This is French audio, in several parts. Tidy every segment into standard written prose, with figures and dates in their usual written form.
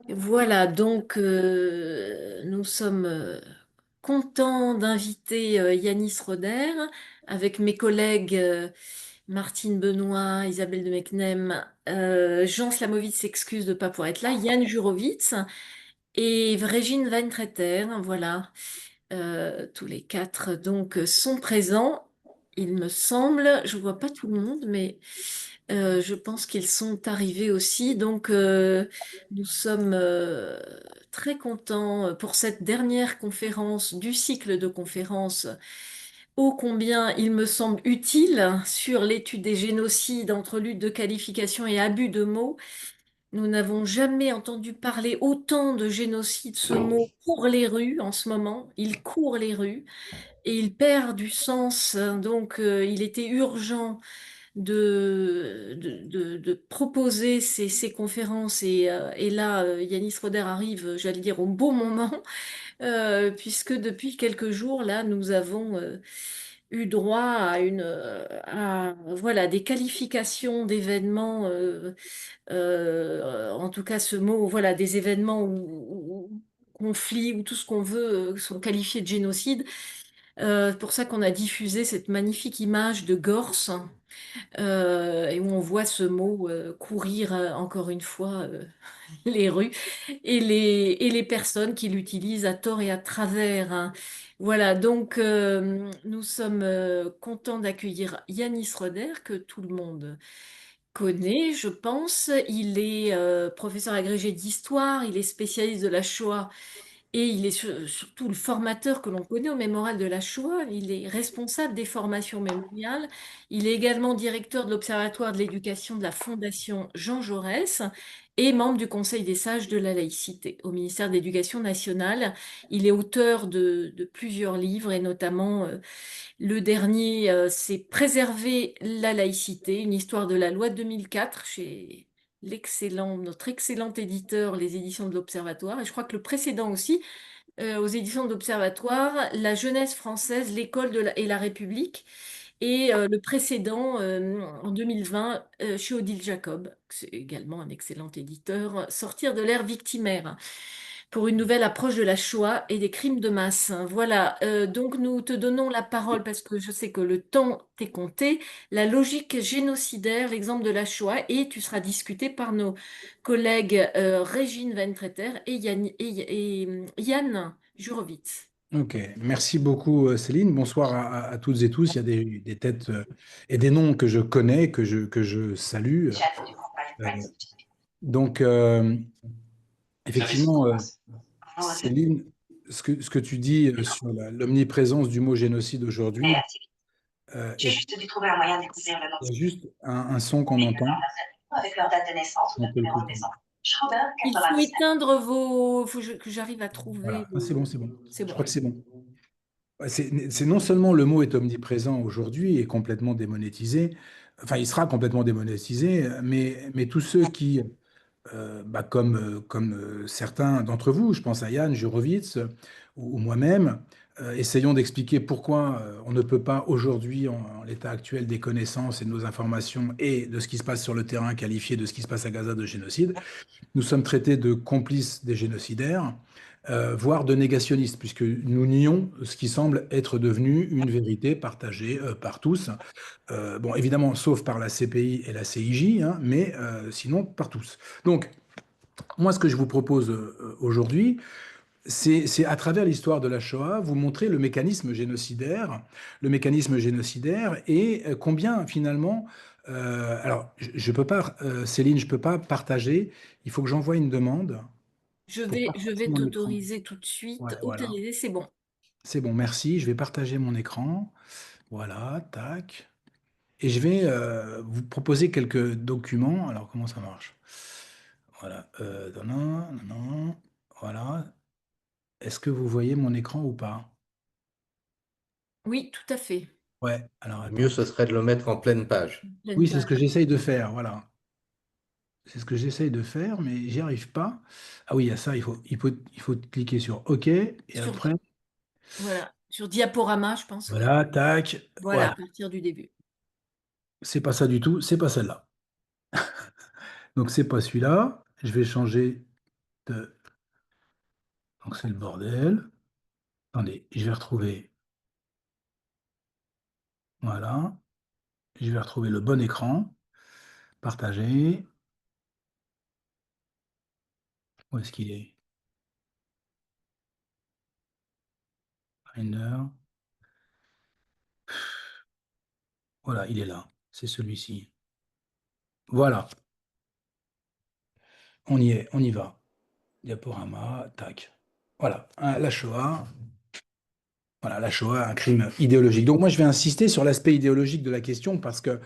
Voilà, donc nous sommes contents d'inviter Yanis Roder avec mes collègues Martine Benoît, Isabelle de Mecnem, Jean Slamovitz s'excuse de ne pas pouvoir être là, Yann Jurovitz et Régine Weintraiter. Voilà. Tous les quatre donc sont présents, il me semble. Je vois pas tout le monde, mais je pense qu'ils sont arrivés aussi. Donc nous sommes très contents pour cette dernière conférence du cycle de conférences. Ô combien il me semble utile sur l'étude des génocides entre lutte de qualification et abus de mots. Nous n'avons jamais entendu parler autant de génocide. Ce mot court les rues en ce moment. Il court les rues et il perd du sens. Donc, il était urgent de proposer ces conférences. Et là, Yanis Roder arrive, j'allais dire, au bon moment, puisque depuis quelques jours, là, nous avons eu droit voilà, des qualifications d'événements. En tout cas, ce mot, voilà, des événements ou conflits ou tout ce qu'on veut sont qualifiés de génocide. C'est pour ça qu'on a diffusé cette magnifique image de Gorse et où on voit ce mot courir encore une fois les rues et les personnes qui l'utilisent à tort et à travers, hein. Voilà, donc nous sommes contents d'accueillir Yanis Roder, que tout le monde connaît, je pense. Il est professeur agrégé d'histoire, il est spécialiste de la Shoah et il est surtout le formateur que l'on connaît au Mémorial de la Shoah. Il est responsable des formations mémoriales. Il est également directeur de l'Observatoire de l'éducation de la Fondation Jean Jaurès et membre du Conseil des sages de la laïcité au ministère de l'Éducation nationale. Il est auteur de plusieurs livres et notamment le dernier, c'est Préserver la laïcité, une histoire de la loi de 2004 chez notre excellent éditeur, les éditions de l'Observatoire. Et je crois que le précédent aussi, aux éditions de l'Observatoire, La jeunesse française, l'école et la République. Et le précédent, en 2020, chez Odile Jacob, c'est également un excellent éditeur, Sortir de l'ère victimaire, pour une nouvelle approche de la Shoah et des crimes de masse. Voilà, donc nous te donnons la parole parce que je sais que le temps t'est compté. La logique génocidaire, l'exemple de la Shoah, et tu seras discuté par nos collègues Régine Weintraiter et Yann Jurovitz. Ok, merci beaucoup Céline. Bonsoir à toutes et tous. Il y a des têtes et des noms que je connais, que je salue. Euh, donc, effectivement, Céline, ce que tu dis sur l'omniprésence du mot génocide aujourd'hui, il y a juste un son qu'on entend. On peut le couper. Il faut éteindre vos... faut que j'arrive à trouver Voilà. Ah, c'est bon, c'est bon. C'est Je bon. crois que c'est bon. Ouais, c'est non seulement le mot est omniprésent aujourd'hui et complètement démonétisé, enfin il sera complètement démonétisé, mais tous ceux qui, comme certains d'entre vous, je pense à Yann Jurovitz ou moi-même, essayons d'expliquer pourquoi on ne peut pas aujourd'hui, en l'état actuel des connaissances et de nos informations et de ce qui se passe sur le terrain, qualifier de ce qui se passe à Gaza de génocide. Nous sommes traités de complices des génocidaires, voire de négationnistes, puisque nous nions ce qui semble être devenu une vérité partagée par tous. Bon, évidemment, sauf par la CPI et la CIJ, hein, mais sinon par tous. Donc, moi, ce que je vous propose aujourd'hui, c'est à travers l'histoire de la Shoah, vous montrer le mécanisme génocidaire et combien finalement, alors je peux pas, Céline, je peux pas partager, il faut que j'envoie une demande pour Je partager vais mon écran. t'autoriser tout de Ouais, suite. voilà. Autoriser, c'est bon. C'est bon, merci. Je vais partager mon écran. Voilà, tac. Et je vais vous proposer quelques documents. Alors, comment ça marche? Voilà. Non, non, non, non. Voilà. Est-ce que vous voyez mon écran ou pas? Oui, tout à fait. Ouais. Alors, Le mieux, attends. ce serait de le mettre en pleine page. Pleine Oui, c'est ce que page. j'essaye de faire. Voilà. C'est ce que j'essaye de faire, mais j'y arrive pas. Ah oui, il y a ça. Il faut cliquer sur OK. Et Sur, après, voilà, sur diaporama, je pense, oui. voilà, tac. Voilà, à Voilà. partir du début. C'est pas ça du tout. C'est pas celle-là. Donc, c'est pas celui-là. Je vais changer. Donc c'est le bordel. Attendez, je vais retrouver. Voilà. Je vais retrouver le bon écran. Partager. Où est-ce qu'il est? Finder. Voilà, il est là. C'est celui-ci. Voilà. On y est, on y va. Diaporama, tac. Voilà, la Shoah. Voilà, la Shoah, un crime idéologique. Donc moi, je vais insister sur l'aspect idéologique de la question parce que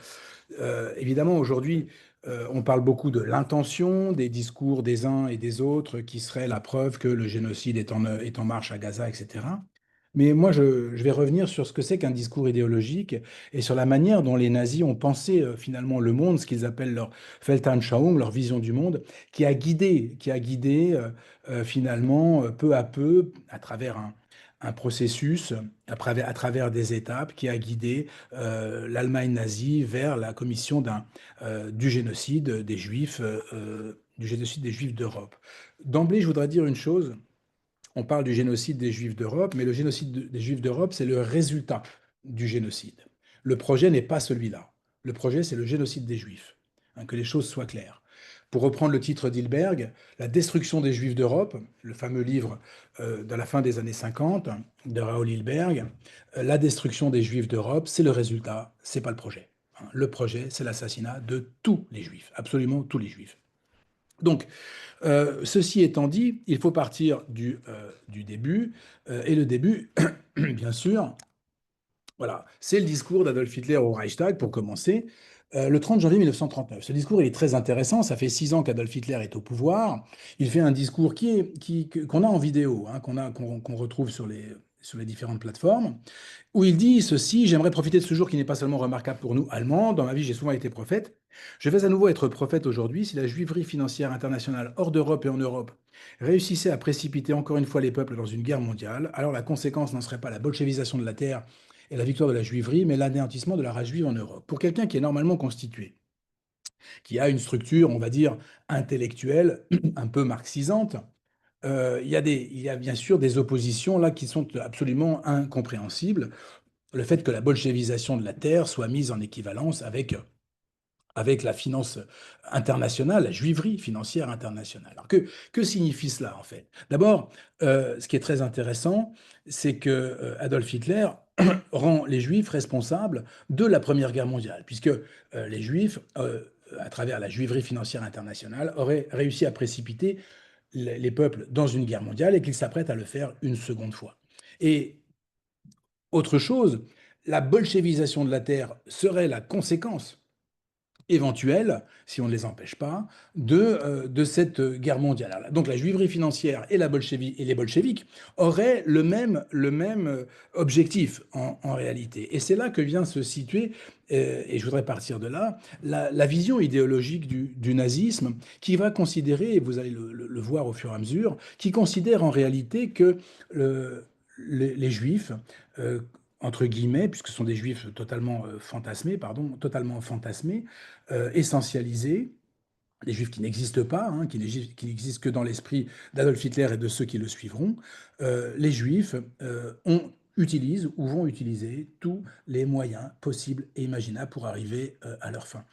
évidemment, aujourd'hui, on parle beaucoup de l'intention, des discours des uns et des autres qui seraient la preuve que le génocide est en marche à Gaza, etc. Mais moi, je vais revenir sur ce que c'est qu'un discours idéologique et sur la manière dont les nazis ont pensé finalement le monde, ce qu'ils appellent leur Weltanschauung, leur vision du monde, qui a guidé finalement peu à peu, à travers un processus, à travers des étapes, qui a guidé l'Allemagne nazie vers la commission du génocide des Juifs d'Europe. D'emblée, je voudrais dire une chose. On parle du génocide des Juifs d'Europe, mais le génocide des Juifs d'Europe, c'est le résultat du génocide. Le projet n'est pas celui-là. Le projet, c'est le génocide des Juifs. Hein, que les choses soient claires. Pour reprendre le titre d'Hilberg, La destruction des Juifs d'Europe, le fameux livre de la fin des années 50 de Raoul Hilberg, la destruction des Juifs d'Europe, c'est le résultat, c'est pas le projet. Hein, le projet, c'est l'assassinat de tous les Juifs, absolument tous les Juifs. Donc, ceci étant dit, il faut partir du début. Et le début, bien sûr, voilà, c'est le discours d'Adolf Hitler au Reichstag, pour commencer, le 30 janvier 1939. Ce discours, il est très intéressant. Ça fait 6 ans qu'Adolf Hitler est au pouvoir. Il fait un discours qu'on a en vidéo, hein, qu'on retrouve sur les différentes plateformes, où il dit ceci: J'aimerais profiter de ce jour qui n'est pas seulement remarquable pour nous, Allemands. Dans ma vie, j'ai souvent été prophète. Je vais à nouveau être prophète aujourd'hui. Si la juiverie financière internationale hors d'Europe et en Europe réussissait à précipiter encore une fois les peuples dans une guerre mondiale, alors la conséquence n'en serait pas la bolchevisation de la terre et la victoire de la juiverie, mais l'anéantissement de la race juive en Europe. Pour quelqu'un qui est normalement constitué, qui a une structure, on va dire, intellectuelle, un peu marxisante, il y a bien sûr des oppositions là qui sont absolument incompréhensibles. Le fait que la bolchevisation de la terre soit mise en équivalence avec la finance internationale, la juiverie financière internationale. Alors que signifie cela en fait? D'abord, ce qui est très intéressant, c'est que Adolf Hitler rend les Juifs responsables de la Première Guerre mondiale, puisque les Juifs, à travers la juiverie financière internationale, auraient réussi à précipiter les peuples dans une guerre mondiale et qu'ils s'apprêtent à le faire une seconde fois. Et autre chose, la bolchevisation de la terre serait la conséquence éventuelle, si on ne les empêche pas, de cette guerre mondiale. Alors, donc la juiverie financière et les bolcheviks auraient le même objectif en réalité. Et c'est là que vient se situer, et je voudrais partir de là, la vision idéologique du nazisme, qui va considérer, et vous allez le voir au fur et à mesure, qui considère en réalité que les juifs, euh, entre guillemets, puisque ce sont des juifs totalement fantasmés, totalement fantasmés, essentialisés, des juifs qui n'existent pas, hein, qui n'existent que dans l'esprit d'Adolf Hitler et de ceux qui le suivront, les juifs utilisent ou vont utiliser tous les moyens possibles et imaginables pour arriver à leur fin.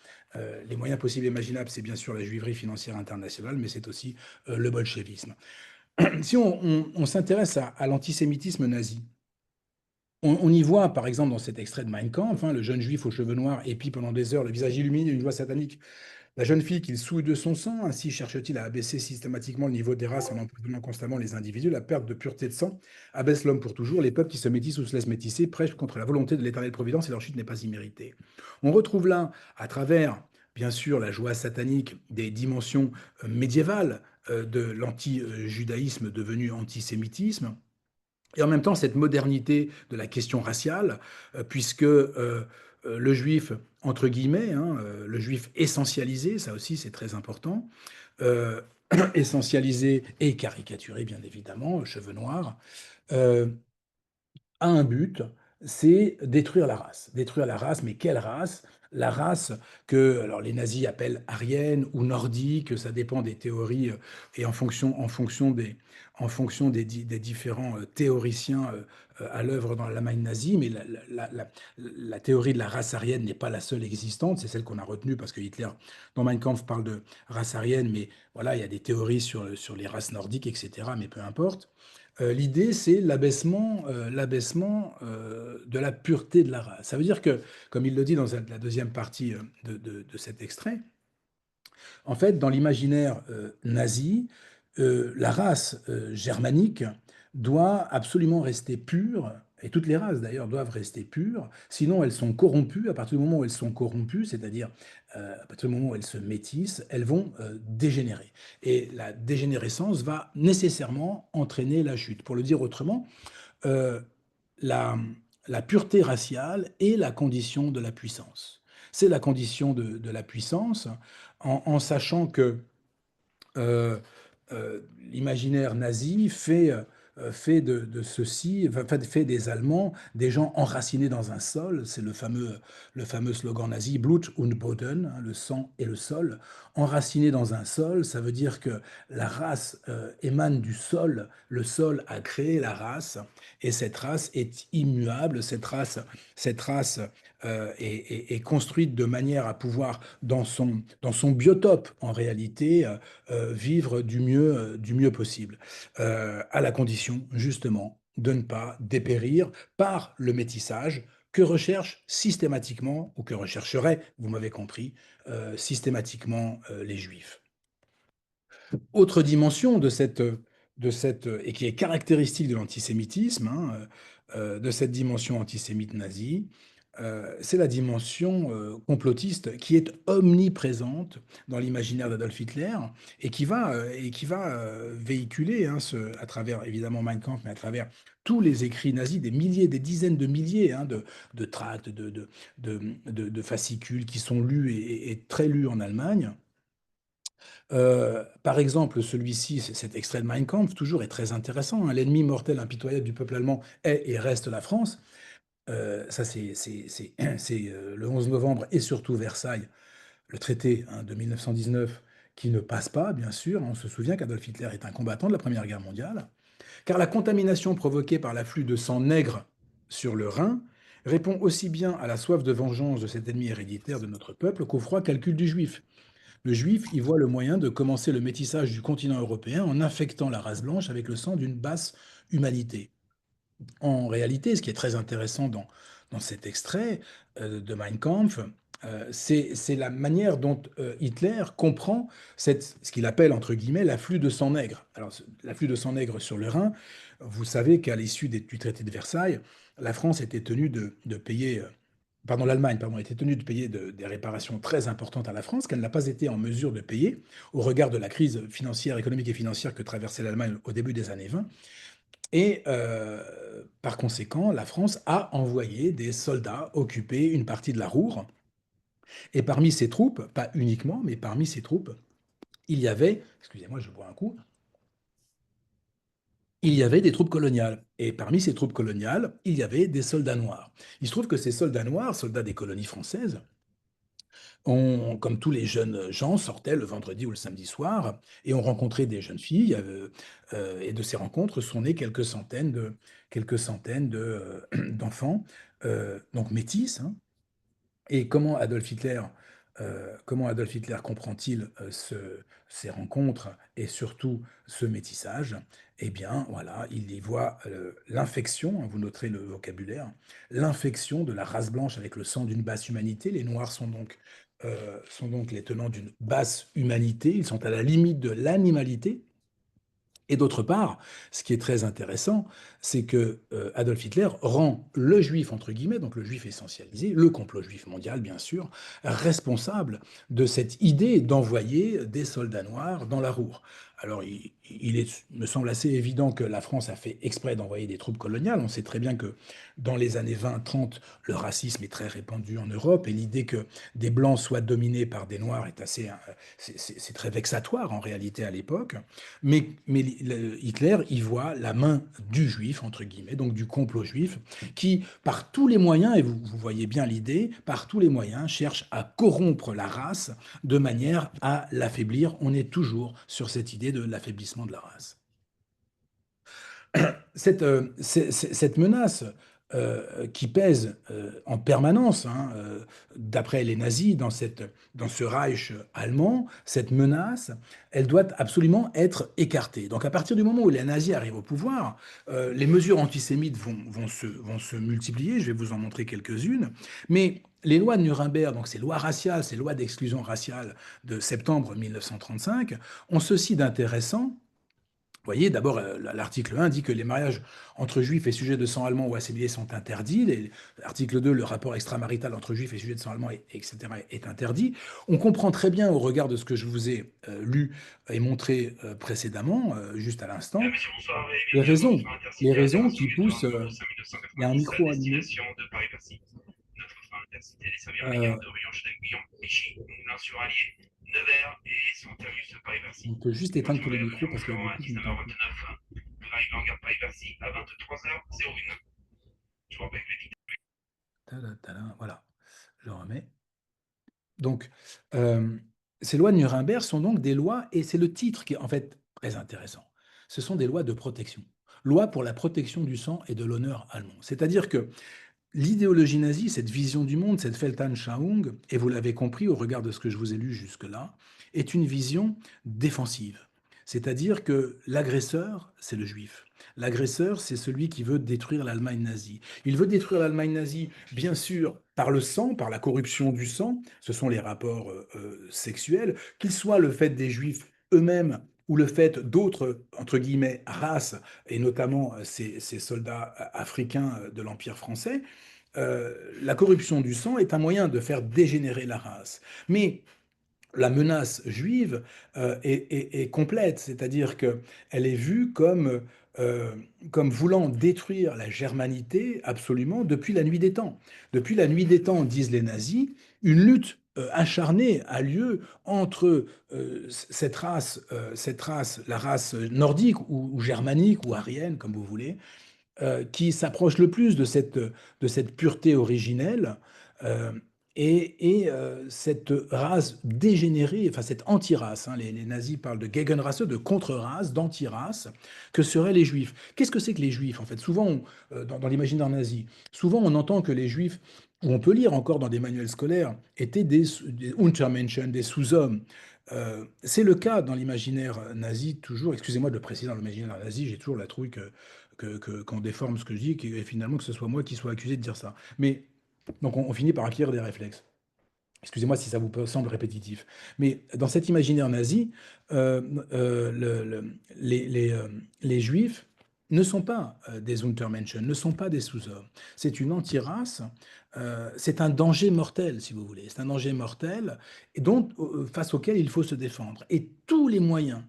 Les moyens possibles et imaginables, c'est bien sûr la juiverie financière internationale, mais c'est aussi le bolchevisme. Si on s'intéresse à l'antisémitisme nazi, on y voit, par exemple, dans cet extrait de Mein Kampf, hein, le jeune juif aux cheveux noirs épie pendant des heures, le visage illuminé d'une joie satanique, la jeune fille qu'il souille de son sang, ainsi cherche-t-il à abaisser systématiquement le niveau des races en emprisonnant constamment les individus. La perte de pureté de sang abaisse l'homme pour toujours. Les peuples qui se métissent ou se laissent métisser prêchent contre la volonté de l'éternelle providence et leur chute n'est pas imméritée. On retrouve là, à travers, bien sûr, la joie satanique, des dimensions médiévales de l'anti-judaïsme devenu antisémitisme, et en même temps cette modernité de la question raciale, puisque le juif, entre guillemets, hein, le juif essentialisé, ça aussi c'est très important, euh, essentialisé et caricaturé bien évidemment, cheveux noirs, euh, a un but, c'est détruire la race. Détruire la race, mais quelle race? la race que alors les nazis appellent aryenne ou nordique, ça dépend des théories et en fonction des différents théoriciens à l'œuvre dans l'Allemagne nazie, mais la théorie de la race aryenne n'est pas la seule existante, c'est celle qu'on a retenue parce que Hitler, dans Mein Kampf, parle de race aryenne, mais voilà, il y a des théories sur les races nordiques, etc., mais peu importe. L'idée, c'est l'abaissement de la pureté de la race. Ça veut dire que, comme il le dit dans la deuxième partie de cet extrait, en fait, dans l'imaginaire nazi, la race germanique doit absolument rester pure, et toutes les races d'ailleurs doivent rester pures, sinon elles sont corrompues. À partir du moment où elles sont corrompues, c'est-à-dire à partir du moment où elles se métissent, elles vont dégénérer. Et la dégénérescence va nécessairement entraîner la chute. Pour le dire autrement, euh, la, la pureté raciale est la condition de la puissance. C'est la condition de la puissance, en sachant que euh, l'imaginaire nazi fait de ceci, enfin, fait des Allemands des gens enracinés dans un sol. C'est le fameux slogan nazi, Blut und Boden, hein, le sang et le sol. Enracinés dans un sol, ça veut dire que la race émane du sol. Le sol a créé la race et cette race est immuable. Cette race est construite de manière à pouvoir, dans son biotope, en réalité, vivre du mieux possible, à la condition, justement, de ne pas dépérir par le métissage que recherchent systématiquement, ou que rechercheraient, vous m'avez compris, systématiquement les Juifs. Autre dimension et qui est caractéristique de l'antisémitisme, hein, de cette dimension antisémite nazie, c'est la dimension complotiste qui est omniprésente dans l'imaginaire d'Adolf Hitler et qui va véhiculer, hein, à travers évidemment Mein Kampf, mais à travers tous les écrits nazis, des milliers, des dizaines de milliers, hein, de tracts, de fascicules qui sont lus et très lus en Allemagne. Par exemple, celui-ci, cet extrait de Mein Kampf, toujours est très intéressant, hein. L'ennemi mortel impitoyable du peuple allemand est et reste la France. Ça, c'est le 11 novembre et surtout Versailles, le traité, hein, de 1919, qui ne passe pas, bien sûr. On se souvient qu'Adolf Hitler est un combattant de la Première Guerre mondiale, car la contamination provoquée par l'afflux de sang nègre sur le Rhin répond aussi bien à la soif de vengeance de cet ennemi héréditaire de notre peuple qu'au froid calcul du juif. Le juif y voit le moyen de commencer le métissage du continent européen en infectant la race blanche avec le sang d'une basse humanité. En réalité, ce qui est très intéressant dans cet extrait de Mein Kampf, c'est la manière dont Hitler comprend ce qu'il appelle, entre guillemets, l'afflux de sang nègre. Alors, l'afflux de sang nègre sur le Rhin, vous savez qu'à l'issue du traité de Versailles, la France était tenue de payer, pardon, l'Allemagne, pardon, était tenue de payer des réparations très importantes à la France, qu'elle n'a pas été en mesure de payer au regard de la crise financière, économique et financière que traversait l'Allemagne au début des années 20. Et par conséquent, la France a envoyé des soldats occuper une partie de la Ruhr. Et parmi ces troupes, pas uniquement, mais parmi ces troupes, il y avait, excusez-moi, je bois un coup, il y avait des troupes coloniales. Et parmi ces troupes coloniales, il y avait des soldats noirs. Il se trouve que ces soldats noirs, soldats des colonies françaises, comme tous les jeunes gens, sortaient le vendredi ou le samedi soir et ont rencontré des jeunes filles. Et de ces rencontres sont nés d'enfants, donc métis, hein. Et comment Adolf Hitler comprend-il ces rencontres et surtout ce métissage? Eh bien, voilà, il y voit l'infection, hein, vous noterez le vocabulaire, l'infection de la race blanche avec le sang d'une basse humanité. Les Noirs sont donc les tenants d'une basse humanité, ils sont à la limite de l'animalité. Et d'autre part, ce qui est très intéressant, c'est que Adolf Hitler rend le juif, entre guillemets, donc le juif essentialisé, le complot juif mondial, bien sûr, responsable de cette idée d'envoyer des soldats noirs dans la Ruhr. Alors, me semble assez évident que la France a fait exprès d'envoyer des troupes coloniales. On sait très bien que dans les années 20-30, le racisme est très répandu en Europe et l'idée que des Blancs soient dominés par des Noirs est assez, c'est très vexatoire en réalité à l'époque. Mais Hitler y voit la main du juif, entre guillemets, donc du complot juif, qui, par tous les moyens, et vous voyez bien l'idée, par tous les moyens, cherche à corrompre la race de manière à l'affaiblir. On est toujours sur cette idée de l'affaiblissement de la race. Cette menace qui pèse en permanence, hein, d'après les nazis, dans ce Reich allemand, cette menace, elle doit absolument être écartée. Donc à partir du moment où les nazis arrivent au pouvoir, les mesures antisémites vont se multiplier, je vais vous en montrer quelques-unes, mais les lois de Nuremberg, donc ces lois raciales, ces lois d'exclusion raciale de septembre 1935, ont ceci d'intéressant. Vous voyez, d'abord, l'article 1 dit que les mariages entre juifs et sujets de sang allemand ou assimilés sont interdits. L'article 2, le rapport extramarital entre juifs et sujets de sang allemand, etc., est interdit. On comprend très bien, au regard de ce que je vous ai lu et montré précédemment, juste à l'instant, Monsieur, bonsoir et les bienvenue à bord du raisons, train les Intercité raisons International qui Gare poussent. numéro Il y a un 5590 à micro allumé. destination de Paris-Bercy. Notre train Intercité desservira les Euh, gares de Rion-Chateauguyon, Vichy, Moulins-sur-Allier, Nevers et son terminus de Paris-Bercy. on peut juste Les éteindre voitures tous les voyageurs micros du parce qu'il y a jour à beaucoup qui ne t'entendent 19h29 devraient arriver en gare Paris-Bercy à 23h01. Je vous rappelle que les pas. Voilà, je remets. Donc, ces lois de Nuremberg sont donc des lois, et c'est le titre qui est en fait très intéressant. Ce sont des lois de protection. Lois pour la protection du sang et de l'honneur allemand. C'est-à-dire que l'idéologie nazie, cette vision du monde, cette Weltanschauung, et vous l'avez compris au regard de ce que je vous ai lu jusque-là, est une vision défensive. C'est-à-dire que l'agresseur, c'est le juif. L'agresseur, c'est celui qui veut détruire l'Allemagne nazie. Il veut détruire l'Allemagne nazie, bien sûr, par le sang, par la corruption du sang, ce sont les rapports sexuels, qu'il soit le fait des juifs eux-mêmes ou le fait d'autres, entre guillemets, races, et notamment ces soldats africains de l'Empire français. La corruption du sang est un moyen de faire dégénérer la race. Mais la menace juive est complète, c'est-à-dire qu'elle est vue euh, comme voulant détruire la germanité absolument depuis la nuit des temps. Depuis la nuit des temps, disent les nazis, une lutte acharnée a lieu entre cette race, la race nordique ou germanique ou aryenne, comme vous voulez, qui s'approche le plus de cette pureté originelle euh, cette race dégénérée, enfin cette anti-race, hein, les nazis parlent de Gegenrasse, de contre-race, d'anti-race, que seraient les juifs. Qu'est-ce que c'est que les juifs en fait? Souvent, dans l'imaginaire nazi, souvent on entend que les juifs, ou on peut lire encore dans des manuels scolaires, étaient des Untermenschen, des sous-hommes. C'est le cas dans l'imaginaire nazi, toujours, excusez-moi de le préciser, dans l'imaginaire nazi, j'ai toujours la trouille qu'on déforme ce que je dis, et finalement que ce soit moi qui sois accusé de dire ça. Mais donc on finit par acquérir des réflexes. Excusez-moi si ça vous semble répétitif. Mais dans cet imaginaire nazi, euh, les Juifs ne sont pas des Untermenschen, ne sont pas des sous-hommes. C'est une anti-race, c'est un danger mortel, si vous voulez. C'est un danger mortel et face auquel il faut se défendre. Et tous les moyens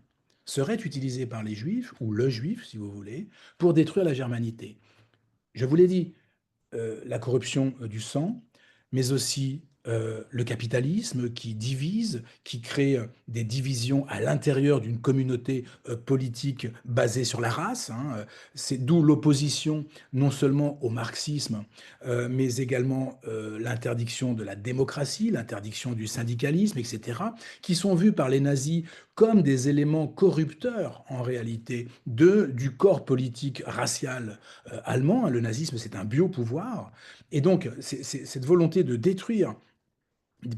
seraient utilisés par les Juifs, ou le Juif, si vous voulez, pour détruire la germanité. Je vous l'ai dit, la corruption du sang, mais aussi le capitalisme qui divise, qui crée des divisions à l'intérieur d'une communauté politique basée sur la race. Hein. C'est d'où l'opposition non seulement au marxisme, mais également l'interdiction de la démocratie, l'interdiction du syndicalisme, etc., qui sont vus par les nazis comme des éléments corrupteurs en réalité du corps politique racial allemand. Le nazisme, c'est un biopouvoir. Et donc, cette volonté de détruire,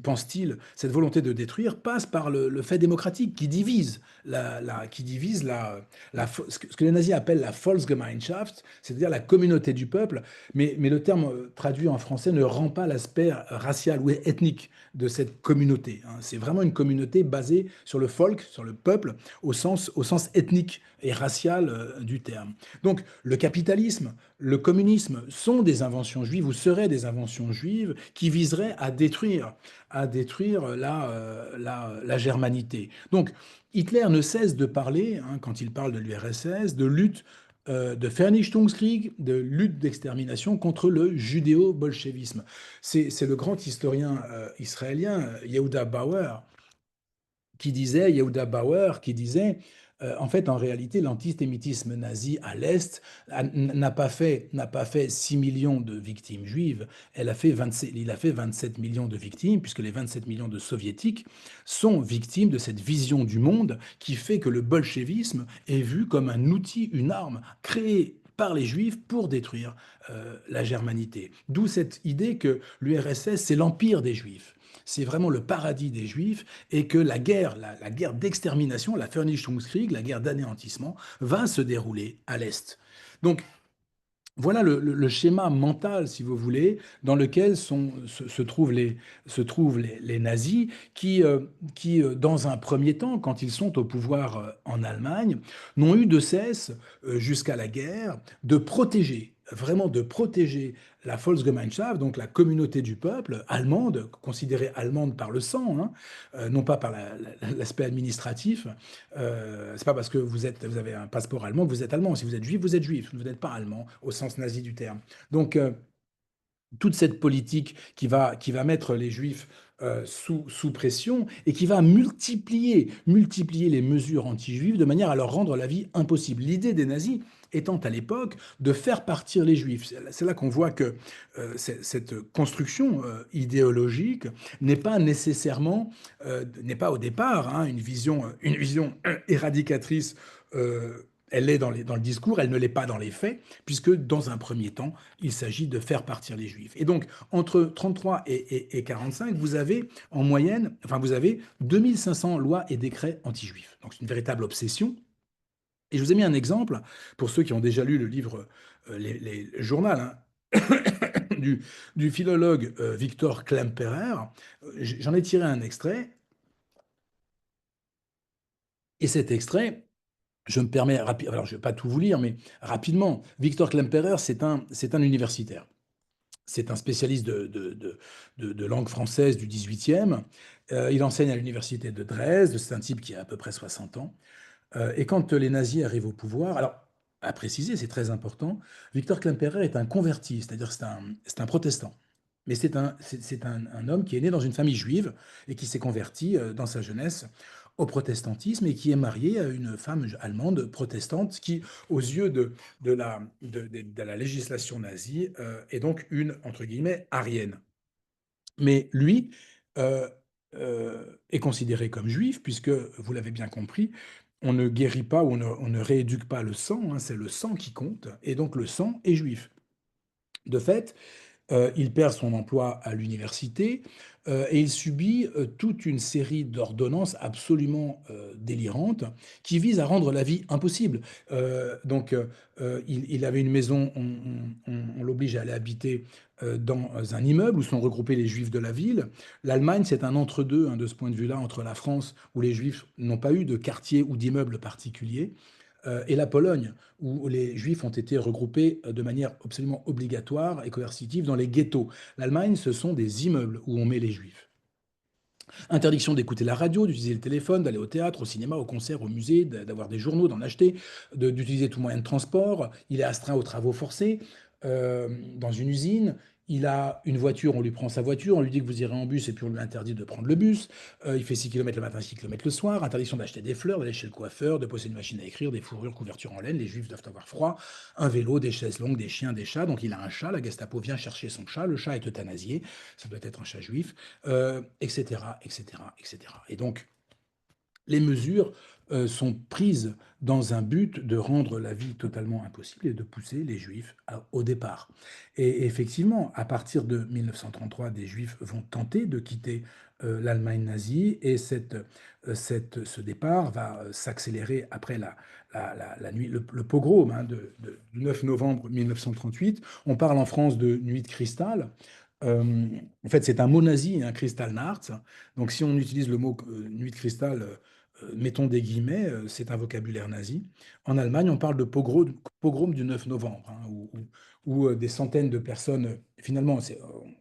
pense-t-il, cette volonté de détruire passe par le fait démocratique qui divise, ce que les nazis appellent la Volksgemeinschaft, c'est-à-dire la communauté du peuple, mais le terme traduit en français ne rend pas l'aspect racial ou ethnique de cette communauté. Hein. C'est vraiment une communauté basée sur le folk, sur le peuple, au sens ethnique et racial du terme. Donc le capitalisme, le communisme sont des inventions juives ou seraient des inventions juives qui viseraient à détruire la germanité. Donc Hitler ne cesse de parler, hein, quand il parle de l'URSS, de lutte de Vernichtungskrieg, de lutte d'extermination contre le judéo-bolchevisme. C'est le grand historien israélien Yehuda Bauer qui disait En fait, en réalité, l'antisémitisme nazi à l'Est n'a pas fait 6 millions de victimes juives, il a fait 27 millions de victimes, puisque les 27 millions de soviétiques sont victimes de cette vision du monde qui fait que le bolchevisme est vu comme un outil, une arme créée par les juifs pour détruire la germanité. D'où cette idée que l'URSS, c'est l'empire des juifs. C'est vraiment le paradis des juifs et que la guerre d'extermination, la Vernichtungskrieg, la guerre d'anéantissement, va se dérouler à l'Est. Donc, voilà le schéma mental, si vous voulez, dans lequel se trouvent les nazis qui, dans un premier temps, quand ils sont au pouvoir en Allemagne, n'ont eu de cesse, jusqu'à la guerre, de protéger, vraiment de protéger la Volksgemeinschaft, donc la communauté du peuple allemande, considérée allemande par le sang, hein, non pas par l'aspect administratif. C'est pas parce que vous avez un passeport allemand que vous êtes allemand. Si vous êtes juif, vous êtes juif. Vous n'êtes pas allemand au sens nazi du terme. Donc, toute cette politique qui va mettre les juifs sous pression et qui va multiplier les mesures anti-juives de manière à leur rendre la vie impossible. L'idée des nazis étant à l'époque de faire partir les juifs. C'est là qu'on voit que cette construction idéologique n'est pas nécessairement, n'est pas au départ hein, une vision éradicatrice. Elle est dans le discours, elle ne l'est pas dans les faits, puisque dans un premier temps, il s'agit de faire partir les juifs. Et donc, entre 33 et 45, vous avez en moyenne, enfin, vous avez 2500 lois et décrets anti-juifs. Donc, c'est une véritable obsession. Et je vous ai mis un exemple, pour ceux qui ont déjà lu le livre, le journal, hein, du philologue Victor Klemperer. J'en ai tiré un extrait. Et cet extrait, je me permets, alors je ne vais pas tout vous lire, mais rapidement, Victor Klemperer, c'est un universitaire. C'est un spécialiste de langue française du 18e. Il enseigne à l'université de Dresde. C'est un type qui a à peu près 60 ans. Et quand les nazis arrivent au pouvoir, alors, à préciser, c'est très important, Victor Klemperer est un converti, c'est-à-dire c'est un protestant. Mais c'est un homme qui est né dans une famille juive et qui s'est converti dans sa jeunesse au protestantisme et qui est marié à une femme allemande protestante qui, aux yeux de la législation nazie, est donc une, entre guillemets, arienne. Mais lui est considéré comme juif, puisque, vous l'avez bien compris, on ne guérit pas ou on ne rééduque pas le sang, hein, c'est le sang qui compte, et donc le sang est juif. De fait, il perd son emploi à l'université et il subit toute une série d'ordonnances absolument délirantes qui visent à rendre la vie impossible. Il avait une maison, on l'oblige à aller habiter dans un immeuble où sont regroupés les juifs de la ville. L'Allemagne, c'est un entre-deux hein, de ce point de vue-là, entre la France, où les juifs n'ont pas eu de quartier ou d'immeuble particulier, et la Pologne, où les juifs ont été regroupés de manière absolument obligatoire et coercitive dans les ghettos. L'Allemagne, ce sont des immeubles où on met les juifs. Interdiction d'écouter la radio, d'utiliser le téléphone, d'aller au théâtre, au cinéma, au concert, au musée, d'avoir des journaux, d'en acheter, d'utiliser tout moyen de transport. Il est astreint aux travaux forcés dans une usine. Il a une voiture, on lui prend sa voiture, on lui dit que vous irez en bus et puis on lui interdit de prendre le bus. Il fait 6 km le matin, 6 km le soir. Interdiction d'acheter des fleurs, d'aller chez le coiffeur, de posséder une machine à écrire, des fourrures, couvertures en laine. Les juifs doivent avoir froid. Un vélo, des chaises longues, des chiens, des chats. Donc il a un chat, la Gestapo vient chercher son chat. Le chat est euthanasié, ça doit être un chat juif, etc., etc., etc. Et donc, les mesures sont prises dans un but de rendre la vie totalement impossible et de pousser les juifs au départ. Et effectivement, à partir de 1933, des juifs vont tenter de quitter l'Allemagne nazie et ce départ va s'accélérer après la nuit, le pogrom hein, du 9 novembre 1938. On parle en France de nuit de cristal. En fait, c'est un mot nazi, un Kristallnacht. Donc, si on utilise le mot nuit de cristal, mettons des guillemets, c'est un vocabulaire nazi. En Allemagne, on parle de pogrom du 9 novembre, hein, où des centaines de personnes, finalement,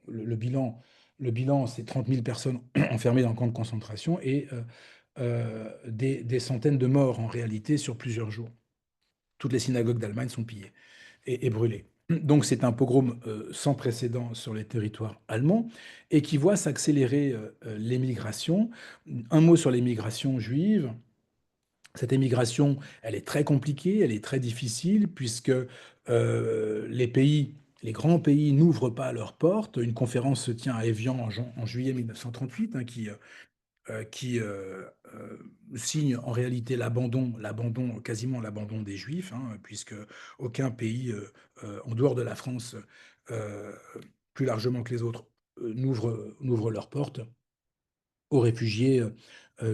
le bilan, c'est 30 000 personnes enfermées dans le camp de concentration et des centaines de morts en réalité sur plusieurs jours. Toutes les synagogues d'Allemagne sont pillées et brûlées. Donc c'est un pogrom sans précédent sur les territoires allemands et qui voit s'accélérer l'émigration. Un mot sur l'émigration juive. Cette émigration, elle est très compliquée, elle est très difficile puisque les grands pays n'ouvrent pas leurs portes. Une conférence se tient à Évian en juillet 1938, hein, qui signe en réalité quasiment l'abandon des Juifs, hein, puisque aucun pays en dehors de la France, euh, plus largement que les autres, n'ouvre leurs portes aux réfugiés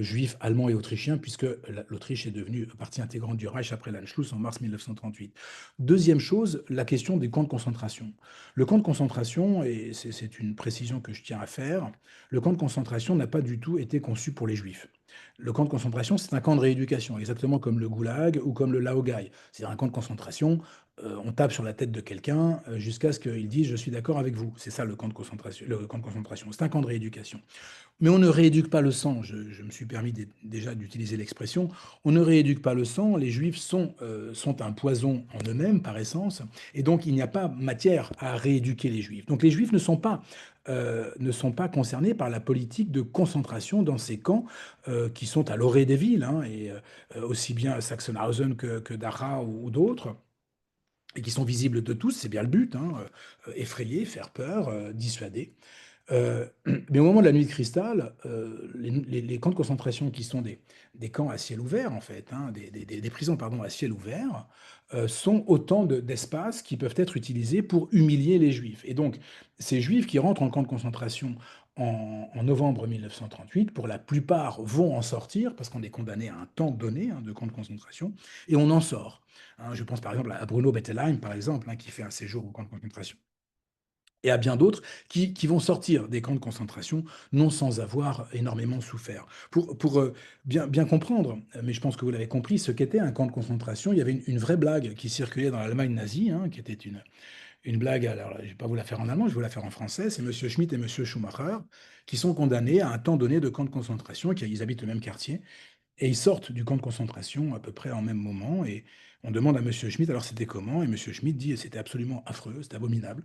juifs, allemands et autrichiens, puisque l'Autriche est devenue partie intégrante du Reich après l'Anschluss en mars 1938. Deuxième chose, la question des camps de concentration. Le camp de concentration, et c'est une précision que je tiens à faire, le camp de concentration n'a pas du tout été conçu pour les juifs. Le camp de concentration, c'est un camp de rééducation, exactement comme le Goulag ou comme le Laogai. C'est un camp de concentration, on tape sur la tête de quelqu'un jusqu'à ce qu'il dise « je suis d'accord avec vous ». C'est ça le camp de concentration. Le camp de concentration, c'est un camp de rééducation. Mais on ne rééduque pas le sang. Je me suis permis déjà d'utiliser l'expression. On ne rééduque pas le sang. Les Juifs sont un poison en eux-mêmes, par essence. Et donc, il n'y a pas matière à rééduquer les Juifs. Donc, les Juifs ne sont pas concernés par la politique de concentration dans ces camps qui sont à l'orée des villes, hein, et aussi bien à Sachsenhausen que Dachau ou d'autres, et qui sont visibles de tous. C'est bien le but, hein, effrayer, faire peur, dissuader. Mais au moment de la nuit de cristal, les camps de concentration qui sont des camps à ciel ouvert, en fait, hein, des prisons pardon, à ciel ouvert, sont autant d'espaces qui peuvent être utilisés pour humilier les Juifs. Et donc, ces Juifs qui rentrent en camp de concentration en novembre 1938, pour la plupart vont en sortir, parce qu'on est condamné à un temps donné, hein, de camp de concentration, et on en sort. Hein, je pense par exemple à Bruno Bettelheim, par exemple, hein, qui fait un séjour au camp de concentration, et à bien d'autres qui vont sortir des camps de concentration, non sans avoir énormément souffert. Pour bien comprendre, mais je pense que vous l'avez compris, ce qu'était un camp de concentration, il y avait une vraie blague qui circulait dans l'Allemagne nazie, hein, qui était une blague, alors je ne vais pas vous la faire en allemand, je vais vous la faire en français, c'est M. Schmitt et M. Schumacher, qui sont condamnés à un temps donné de camp de concentration, ils habitent le même quartier, et ils sortent du camp de concentration à peu près en même moment, et on demande à M. Schmitt, alors c'était comment, et M. Schmitt dit, c'était absolument affreux, c'était abominable.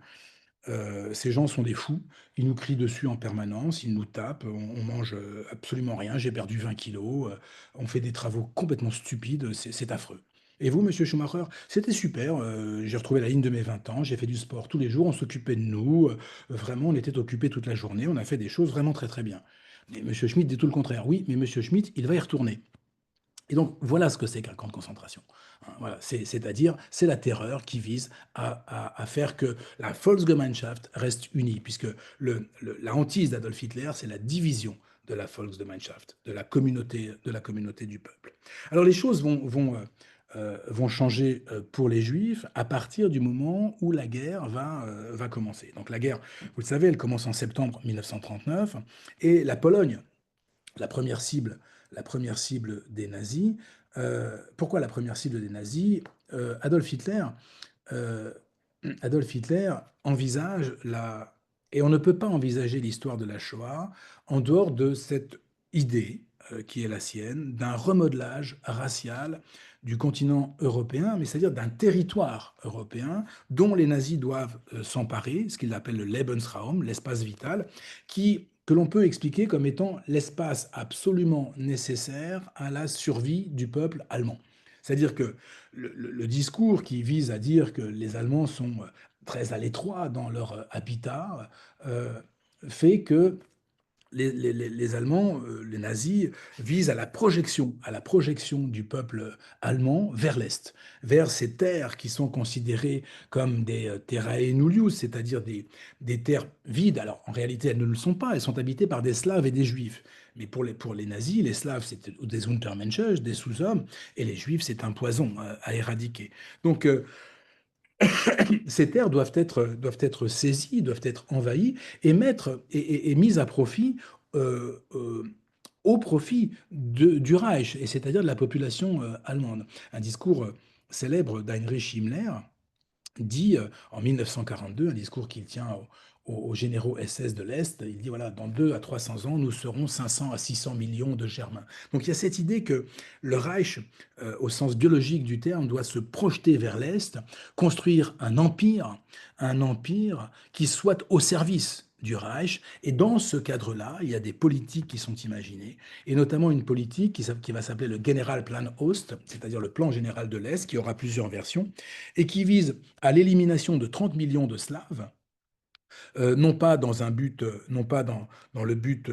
Ces gens sont des fous, ils nous crient dessus en permanence, ils nous tapent, on mange absolument rien, j'ai perdu 20 kilos, on fait des travaux complètement stupides, c'est affreux. Et vous, monsieur Schumacher? C'était super, j'ai retrouvé la ligne de mes 20 ans, j'ai fait du sport tous les jours, on s'occupait de nous, vraiment, on était occupés toute la journée, on a fait des choses vraiment très très bien. Mais monsieur Schmitt dit tout le contraire. Oui, mais monsieur Schmitt, il va y retourner. Et donc, voilà ce que c'est qu'un camp de concentration. Hein, voilà, c'est-à-dire, c'est la terreur qui vise à faire que la Volksgemeinschaft reste unie, puisque la hantise d'Adolf Hitler, c'est la division de la Volksgemeinschaft, de la communauté du peuple. Alors, les choses vont changer pour les Juifs à partir du moment où la guerre va commencer. Donc, la guerre, vous le savez, elle commence en septembre 1939, et la Pologne, la première cible, la première cible des nazis. Pourquoi la première cible des nazis? Adolf Hitler, euh, Adolf Hitler envisage la... Et on ne peut pas envisager l'histoire de la Shoah en dehors de cette idée qui est la sienne, d'un remodelage racial du continent européen, mais c'est-à-dire d'un territoire européen dont les nazis doivent s'emparer, ce qu'ils appellent le Lebensraum, l'espace vital, que l'on peut expliquer comme étant l'espace absolument nécessaire à la survie du peuple allemand. C'est-à-dire que le discours qui vise à dire que les Allemands sont très à l'étroit dans leur habitat fait que les Allemands, les nazis, visent à la projection du peuple allemand vers l'Est, vers ces terres qui sont considérées comme des terrae nullius, c'est-à-dire des terres vides. Alors, en réalité, elles ne le sont pas, elles sont habitées par des Slaves et des Juifs. Mais pour les nazis, les Slaves, c'est des Untermenschen, des sous-hommes, et les Juifs, c'est un poison à éradiquer. Donc, ces terres doivent être saisies, doivent être envahies et mises à profit, euh, euh, au profit du Reich, et c'est-à-dire de la population allemande. Un discours célèbre d'Heinrich Himmler dit en 1942, un discours qu'il tient aux généraux SS de l'Est. Il dit, voilà, dans 200 à 300 ans, nous serons 500 à 600 millions de Germains. Donc il y a cette idée que le Reich, au sens biologique du terme, doit se projeter vers l'Est, construire un empire qui soit au service du Reich. Et dans ce cadre-là, il y a des politiques qui sont imaginées, et notamment une politique qui va s'appeler le Generalplan Ost, c'est-à-dire le plan général de l'Est, qui aura plusieurs versions, et qui vise à l'élimination de 30 millions de Slaves, non pas dans un but, non pas dans le but,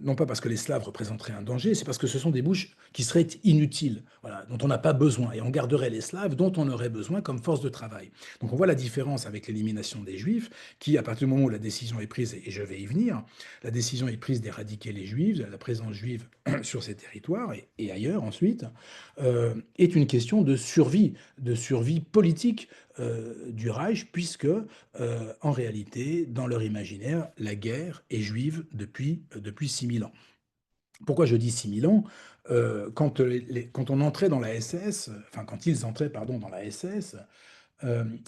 non pas parce que les Slaves représenteraient un danger, c'est parce que ce sont des bouches qui seraient inutiles, voilà, dont on n'a pas besoin, et on garderait les Slaves dont on aurait besoin comme force de travail. Donc on voit la différence avec l'élimination des Juifs, qui, à partir du moment où la décision est prise, et je vais y venir, la décision est prise d'éradiquer les Juifs, la présence juive sur ces territoires et ailleurs ensuite, est une question de survie politique du Reich, puisque en réalité, dans leur imaginaire, la guerre est juive depuis 6000 ans. Pourquoi je dis 6000 ans? Quand on entrait dans la SS, enfin quand ils entraient, pardon, dans la SS,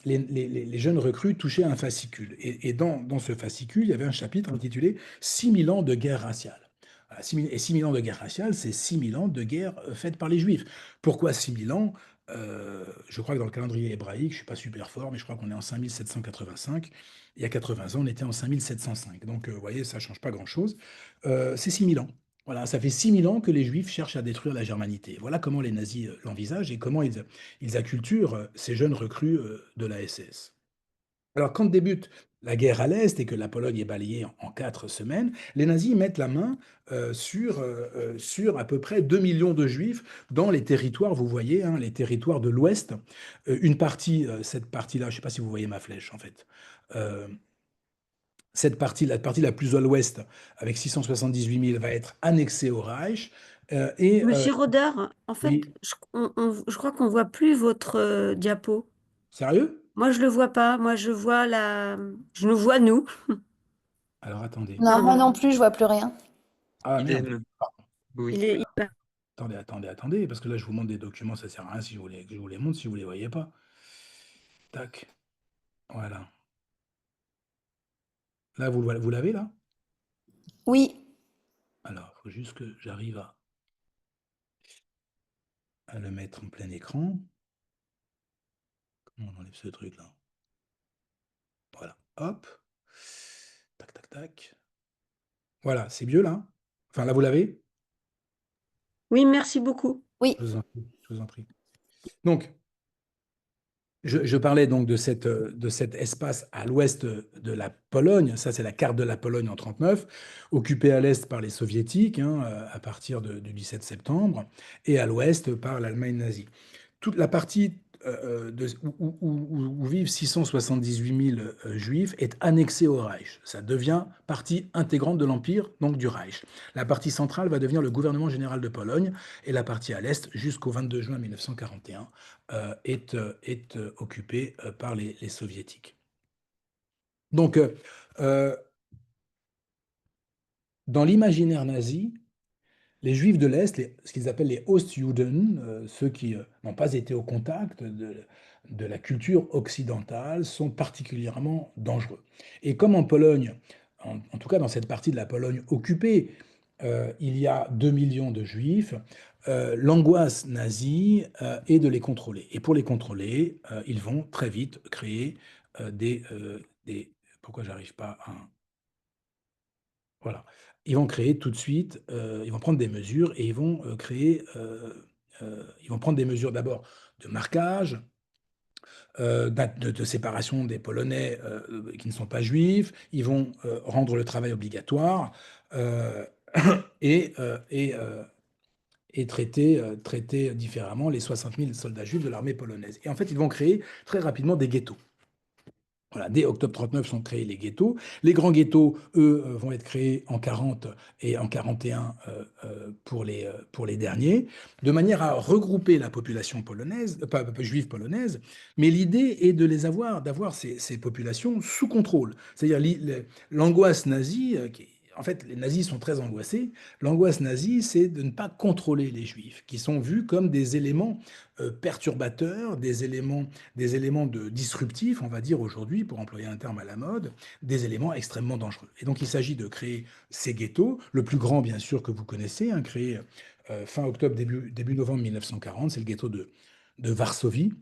les jeunes recrues touchaient un fascicule. Et dans ce fascicule, il y avait un chapitre intitulé 6000 ans de guerre raciale. Voilà, 6000 ans de guerre raciale, c'est 6000 ans de guerre faite par les Juifs. Pourquoi 6000 ans? Je crois que dans le calendrier hébraïque, je ne suis pas super fort, mais je crois qu'on est en 5785. Il y a 80 ans, on était en 5705. Donc, vous voyez, ça ne change pas grand-chose. C'est 6000 ans. Voilà, ça fait 6000 ans que les Juifs cherchent à détruire la germanité. Voilà comment les nazis l'envisagent et comment ils acculturent ces jeunes recrues de la SS. Alors, quand débute la guerre à l'Est et que la Pologne est balayée en 4 semaines, les nazis mettent la main sur à peu près 2 millions de Juifs dans les territoires, vous voyez, hein, les territoires de l'Ouest. Une partie, cette partie-là, je ne sais pas si vous voyez ma flèche en fait. Euh, Cette partie, la partie la plus à l'ouest, avec 678 000, va être annexée au Reich. Monsieur Rodard, en fait, Oui, je crois qu'on voit plus votre diapo. sérieux? Moi, je le vois pas. Moi, je nous vois nous. Alors attendez. Non, moi non plus, je vois plus rien. Ah merde. Idem. Oui. Attendez, parce que là, je vous montre des documents, ça sert à rien si que je vous les montre si vous les voyez pas. Tac, voilà. Là, vous l'avez là? Oui, Alors, il faut juste que j'arrive à le mettre en plein écran. Comment on enlève ce truc là? Voilà, hop. Tac, tac, tac. Voilà, c'est mieux là? Enfin, là, vous l'avez? Oui, merci beaucoup. oui. Je vous en prie, je vous en prie. Donc, je parlais donc de cet espace à l'ouest de la Pologne. Ça, c'est la carte de la Pologne en 1939, occupée à l'est par les Soviétiques hein, à partir du 17 septembre, et à l'ouest par l'Allemagne nazie. Toute la partie où vivent 678 000 juifs est annexée au Reich. Ça devient partie intégrante de l'Empire, donc du Reich. La partie centrale va devenir le gouvernement général de Pologne, et la partie à l'est, jusqu'au 22 juin 1941, est occupée par les soviétiques. Donc, dans l'imaginaire nazi, les Juifs de l'Est, ce qu'ils appellent les Ostjuden, ceux qui n'ont pas été au contact de la culture occidentale, sont particulièrement dangereux. Et comme en Pologne, en tout cas dans cette partie de la Pologne occupée, il y a 2 millions de Juifs, l'angoisse nazie est de les contrôler. Et pour les contrôler, ils vont très vite créer des... Pourquoi j'arrive pas à... Voilà. Ils vont créer tout de suite, ils vont prendre des mesures et ils vont ils vont prendre des mesures d'abord de marquage, de séparation des Polonais qui ne sont pas juifs. Ils vont rendre le travail obligatoire euh, et, euh, et, euh, et traiter différemment les 60 000 soldats juifs de l'armée polonaise. Et en fait, ils vont créer très rapidement des ghettos. Voilà, dès octobre 1939 sont créés les ghettos. Les grands ghettos, eux, vont être créés en 40 et en 41 pour les derniers, de manière à regrouper la population polonaise, pas juive polonaise, mais l'idée est de d'avoir ces populations sous contrôle. C'est-à-dire l'angoisse nazie, en fait, les nazis sont très angoissés. L'angoisse nazie, c'est de ne pas contrôler les juifs, qui sont vus comme des éléments perturbateurs, des éléments disruptifs, on va dire aujourd'hui, pour employer un terme à la mode, des éléments extrêmement dangereux. Et donc il s'agit de créer ces ghettos, le plus grand bien sûr que vous connaissez, hein, créé fin octobre, début novembre 1940, c'est le ghetto de Varsovie.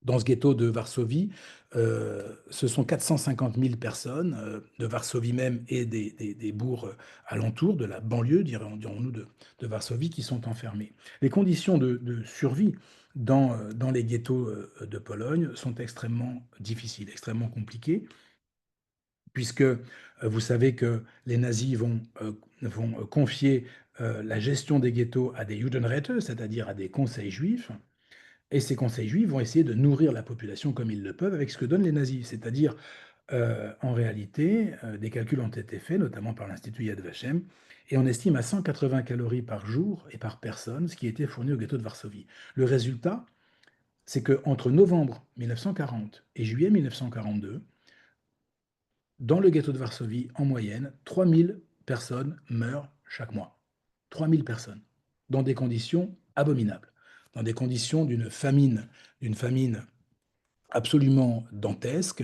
Dans ce ghetto de Varsovie, ce sont 450 000 personnes de Varsovie même et des bourgs alentours, de la banlieue, dirons-nous, de Varsovie, qui sont enfermés. Les conditions de survie dans les ghettos de Pologne sont extrêmement difficiles, extrêmement compliquées, puisque vous savez que les nazis vont confier la gestion des ghettos à des Judenräte, c'est-à-dire à des conseils juifs. Et ces conseils juifs vont essayer de nourrir la population comme ils le peuvent avec ce que donnent les nazis. C'est-à-dire, en réalité, des calculs ont été faits, notamment par l'Institut Yad Vashem, et on estime à 180 calories par jour et par personne ce qui était fourni au ghetto de Varsovie. Le résultat, c'est qu'entre novembre 1940 et juillet 1942, dans le ghetto de Varsovie, en moyenne, 3000 personnes meurent chaque mois. 3000 personnes, dans des conditions abominables, dans des conditions d'une famine absolument dantesque,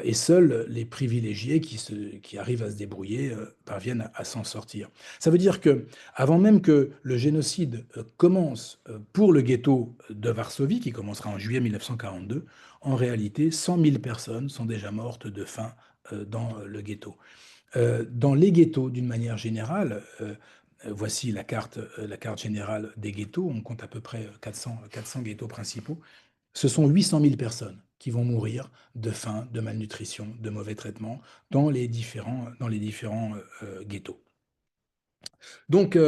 et seuls les privilégiés qui arrivent à se débrouiller parviennent à s'en sortir. Ça veut dire que, avant même que le génocide commence pour le ghetto de Varsovie, qui commencera en juillet 1942, en réalité, 100 000 personnes sont déjà mortes de faim dans le ghetto. Dans les ghettos, d'une manière générale, voici la carte générale des ghettos, on compte à peu près 400 ghettos principaux. Ce sont 800 000 personnes qui vont mourir de faim, de malnutrition, de mauvais traitements dans les différents ghettos. Donc,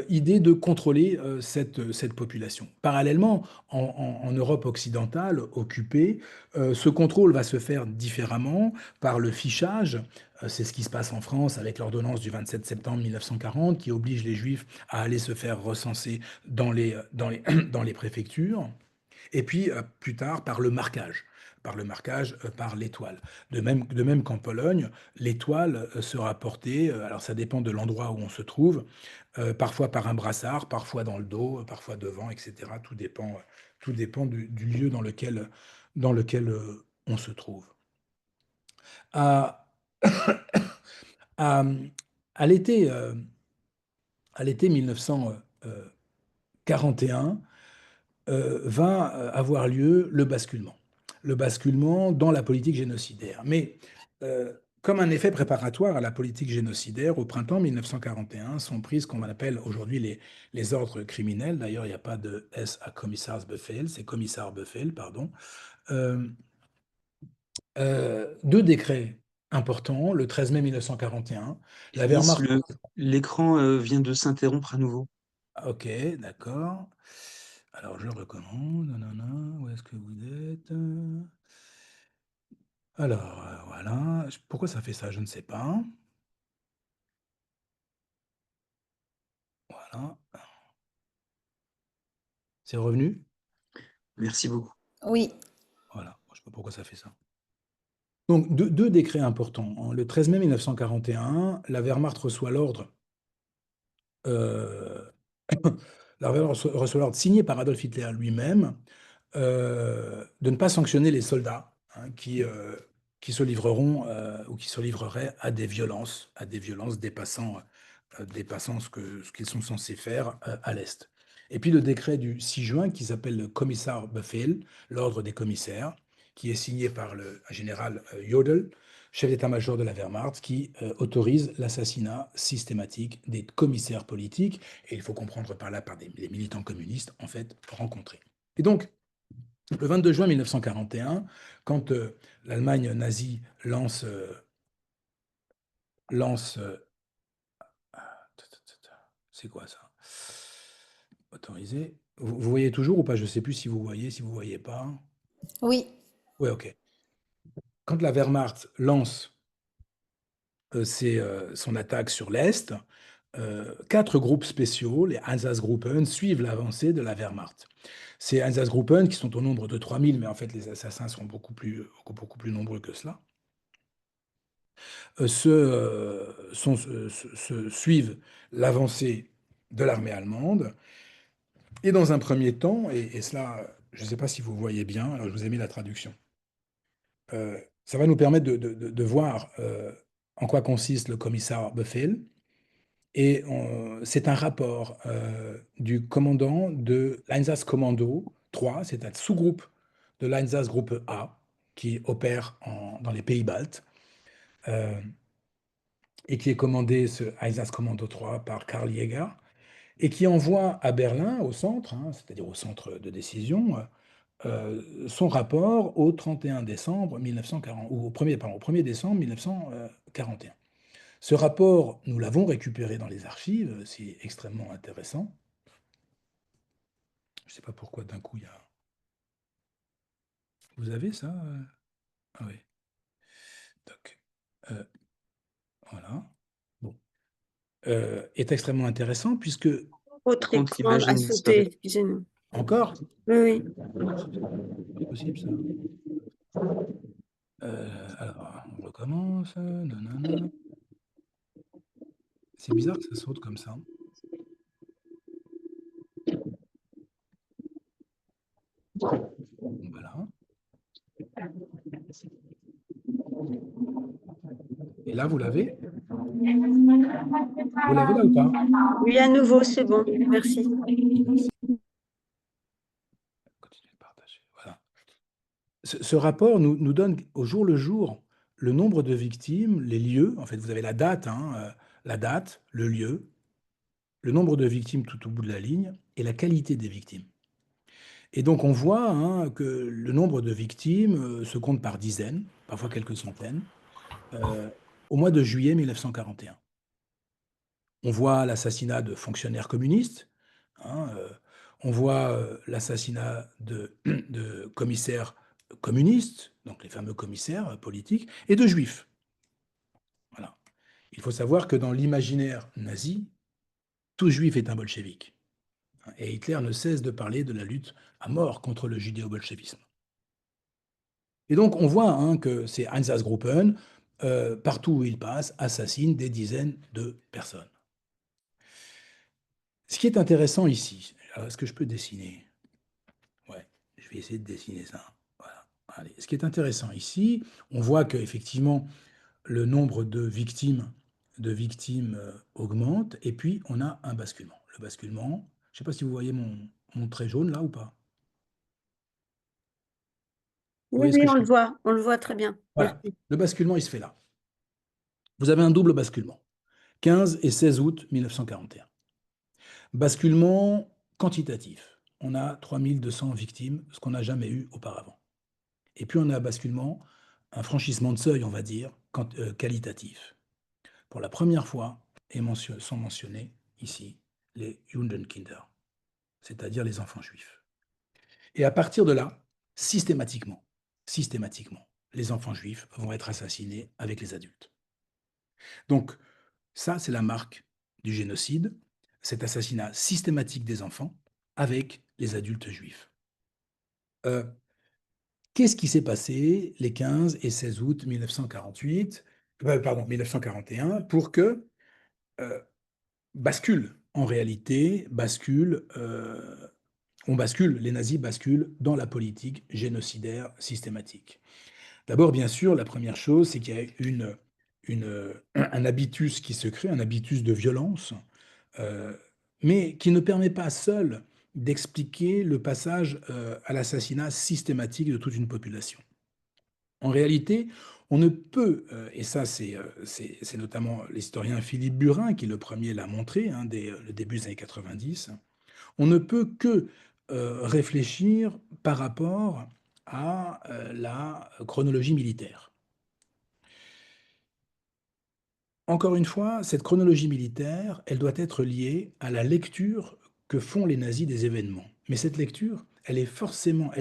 idée de contrôler cette population. Parallèlement, en Europe occidentale occupée, ce contrôle va se faire différemment par le fichage. C'est ce qui se passe en France avec l'ordonnance du 27 septembre 1940 qui oblige les Juifs à aller se faire recenser dans les préfectures. Et puis, plus tard, par le marquage, par l'étoile. De même qu'en Pologne, l'étoile sera portée, alors ça dépend de l'endroit où on se trouve, parfois par un brassard, parfois dans le dos, parfois devant, etc. Tout dépend du lieu dans lequel on se trouve. À, à, à l'été 1941, va avoir lieu le basculement. Le basculement dans la politique génocidaire. Mais comme un effet préparatoire à la politique génocidaire, au printemps 1941 sont prises ce qu'on appelle aujourd'hui les ordres criminels. D'ailleurs, il n'y a pas de S à Commissarsbefehl, c'est Kommissarbefehl, pardon. Deux décrets importants, le 13 mai 1941. La Denis, Wehrmacht... l'écran vient de s'interrompre à nouveau. Ok, d'accord. Alors, je recommande. Nanana, où est-ce que vous êtes? Alors, voilà. Pourquoi ça fait ça? Je ne sais pas. Voilà. C'est revenu? Merci beaucoup. Oui. Voilà. Je ne sais pas pourquoi ça fait ça. Donc, deux décrets importants. Le 13 mai 1941, la Wehrmacht reçoit l'ordre la Wehrmacht reçoit l'ordre signé par Adolf Hitler lui-même de ne pas sanctionner les soldats qui se livreront ou qui se livreraient à des violences dépassant ce qu'ils sont censés faire à l'Est. Et puis le décret du 6 juin qui s'appelle le Kommissarbefehl, l'ordre des commissaires, qui est signé par le général Jodl, chef d'état-major de la Wehrmacht, qui autorise l'assassinat systématique des commissaires politiques, et il faut comprendre par là par des militants communistes, en fait, rencontrés. Et donc, le 22 juin 1941, quand l'Allemagne nazie lance c'est quoi ça? Autorisé. Vous voyez toujours ou pas? Je ne sais plus si vous voyez, si vous ne voyez pas. Oui. Oui, ok. Quand la Wehrmacht lance son attaque sur l'Est, 4 groupes spéciaux, les Einsatzgruppen, suivent l'avancée de la Wehrmacht. Ces Einsatzgruppen, qui sont au nombre de 3000, mais en fait les assassins sont beaucoup plus nombreux que cela, suivent l'avancée de l'armée allemande. Et dans un premier temps, et cela, je ne sais pas si vous voyez bien, alors je vous ai mis la traduction. Ça va nous permettre de voir en quoi consiste le Kommissar Befehl. Et c'est un rapport du commandant de l'Einsatzkommando 3, c'est un sous-groupe de l'Einsatzgruppe A qui opère dans les pays baltes et qui est commandé, ce Einsatzkommando 3, par Karl Jäger et qui envoie à Berlin, au centre, hein, c'est-à-dire au centre de décision, son rapport au 31 décembre 1940, ou au 1er décembre 1941. Ce rapport, nous l'avons récupéré dans les archives, c'est extrêmement intéressant. Je ne sais pas pourquoi d'un coup il y a... Vous avez ça Ah oui. Donc, voilà. Bon. Est extrêmement intéressant puisque... Autre Par contre, écran l'image à ne sauter, disparaît. excusez-nous. Encore Oui, oui. C'est possible ça. Alors, on recommence. Nanana. C'est bizarre que ça saute comme ça. Voilà. Et là, vous l'avez? Vous l'avez là ou pas? Oui, à nouveau, c'est bon. Merci. Merci. Continuez de partager. Voilà. Ce rapport nous donne au jour le jour le nombre de victimes, les lieux. En fait, vous avez la date, le lieu, le nombre de victimes tout au bout de la ligne et la qualité des victimes. Et donc, on voit que le nombre de victimes se compte par dizaines, parfois quelques centaines, au mois de juillet 1941. On voit l'assassinat de fonctionnaires communistes, on voit l'assassinat de commissaires communistes, donc les fameux commissaires politiques, et de juifs. Voilà. Il faut savoir que dans l'imaginaire nazi, tout juif est un bolchevique. Et Hitler ne cesse de parler de la lutte à mort contre le judéo-bolchevisme. Et donc on voit que ces Einsatzgruppen, partout où ils passent, assassinent des dizaines de personnes. Ce qui est intéressant ici, est-ce que je peux dessiner? Ouais, je vais essayer de dessiner ça. Voilà. Allez. Ce qui est intéressant ici, on voit qu'effectivement, le nombre de victimes augmente, et puis on a un basculement. Le basculement, je ne sais pas si vous voyez mon trait jaune là ou pas. Vous Oui, voyez ce oui, que je fais? on le voit très bien. Voilà, Merci. le basculement, il se fait là. Vous avez un double basculement, 15 et 16 août 1941. Basculement quantitatif. On a 3200 victimes, ce qu'on n'a jamais eu auparavant. Et puis on a un basculement, un franchissement de seuil, on va dire, qualitatif. Pour la première fois, sont mentionnés ici les Judenkinder, c'est-à-dire les enfants juifs. Et à partir de là, systématiquement, les enfants juifs vont être assassinés avec les adultes. Donc, ça, c'est la marque du génocide, cet assassinat systématique des enfants avec les adultes juifs. Qu'est-ce qui s'est passé les 15 et 16 août 1941 pour que en réalité, les nazis basculent dans la politique génocidaire systématique. D'abord, bien sûr, la première chose, c'est qu'il y a un habitus qui se crée, un habitus de violence, mais qui ne permet pas seul d'expliquer le passage à l'assassinat systématique de toute une population. En réalité, on ne peut, et ça c'est notamment l'historien Philippe Burin qui le premier l'a montré, dès le début des années 90, on ne peut que réfléchir par rapport à la chronologie militaire. Encore une fois, cette chronologie militaire, elle doit être liée à la lecture que font les nazis des événements. Mais cette lecture, elle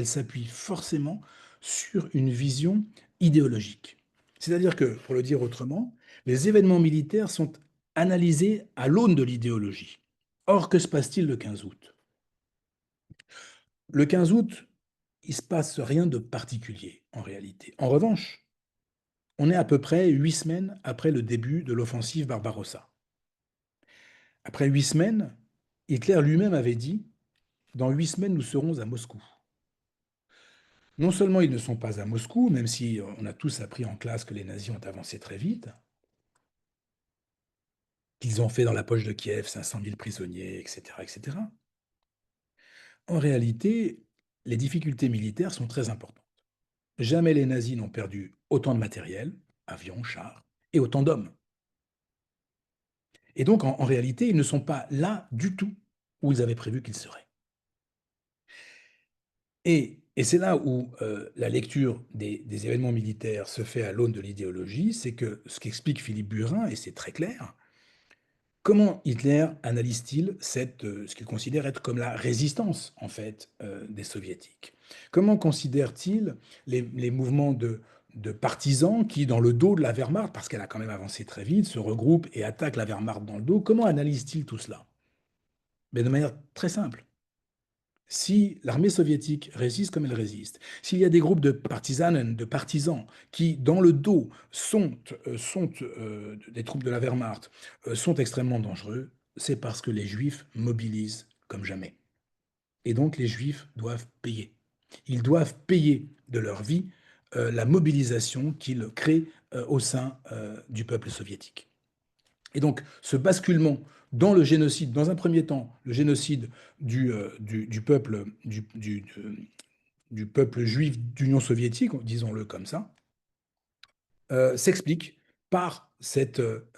s'appuie forcément sur une vision idéologique. C'est-à-dire que, pour le dire autrement, les événements militaires sont analysés à l'aune de l'idéologie. Or, que se passe-t-il le 15 août? Le 15 août, il ne se passe rien de particulier, en réalité. En revanche, On est à peu près 8 semaines après le début de l'offensive Barbarossa. Après 8 semaines, Hitler lui-même avait dit: dans 8 semaines, nous serons à Moscou. Non seulement ils ne sont pas à Moscou, même si on a tous appris en classe que les nazis ont avancé très vite, qu'ils ont fait dans la poche de Kiev 500 000 prisonniers, etc., etc. En réalité, les difficultés militaires sont très importantes. Jamais les nazis n'ont perdu autant de matériel, avions, chars, et autant d'hommes. Et donc, en réalité, ils ne sont pas là du tout où ils avaient prévu qu'ils seraient. Et c'est là où la lecture des événements militaires se fait à l'aune de l'idéologie, c'est que ce qu'explique Philippe Burin, et c'est très clair, comment Hitler analyse-t-il ce qu'il considère être comme la résistance, en fait, des Soviétiques? Comment considère-t-il les mouvements de partisans qui, dans le dos de la Wehrmacht, parce qu'elle a quand même avancé très vite, se regroupent et attaquent la Wehrmacht dans le dos? Comment analyse-t-il tout cela? Mais de manière très simple. Si l'armée soviétique résiste comme elle résiste, s'il y a des groupes de partisanen, de partisans, qui, dans le dos, sont des troupes de la Wehrmacht, sont extrêmement dangereux, c'est parce que les Juifs mobilisent comme jamais. Et donc les Juifs doivent payer. Ils doivent payer de leur vie la mobilisation qu'ils créent au sein du peuple soviétique. Et donc, ce basculement dans le génocide, dans un premier temps, le génocide du peuple, du peuple juif d'Union soviétique, disons-le comme ça, s'explique par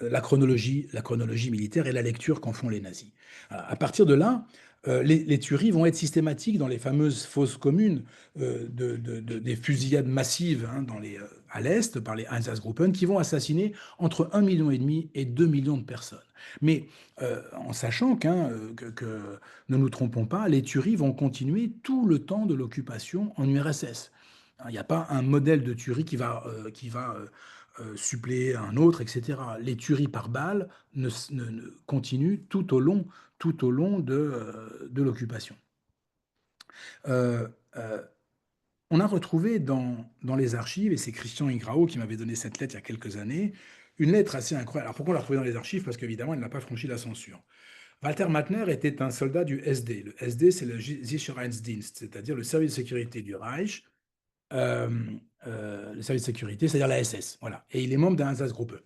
la chronologie militaire et la lecture qu'en font les nazis. À partir de là, les tueries vont être systématiques dans les fameuses fosses communes des fusillades massives hein, à l'Est par les Einsatzgruppen qui vont assassiner entre 1,5 million et 2 millions de personnes. Mais en sachant que, ne nous trompons pas, les tueries vont continuer tout le temps de l'occupation en URSS. Il n'y a pas un modèle de tuerie qui va suppléer un autre, etc. Les tueries par balles continuent tout au long de l'occupation. On a retrouvé dans les archives, et c'est Christian Ingrao qui m'avait donné cette lettre il y a quelques années, une lettre assez incroyable. Alors pourquoi on l'a retrouvée dans les archives? Parce qu'évidemment, elle n'a pas franchi la censure. Walter Matner était un soldat du SD. Le SD, c'est le Sicherheitsdienst, c'est-à-dire le service de sécurité du Reich, le service de sécurité, c'est-à-dire la SS. Voilà. Et il est membre d'un Einsatzgruppe.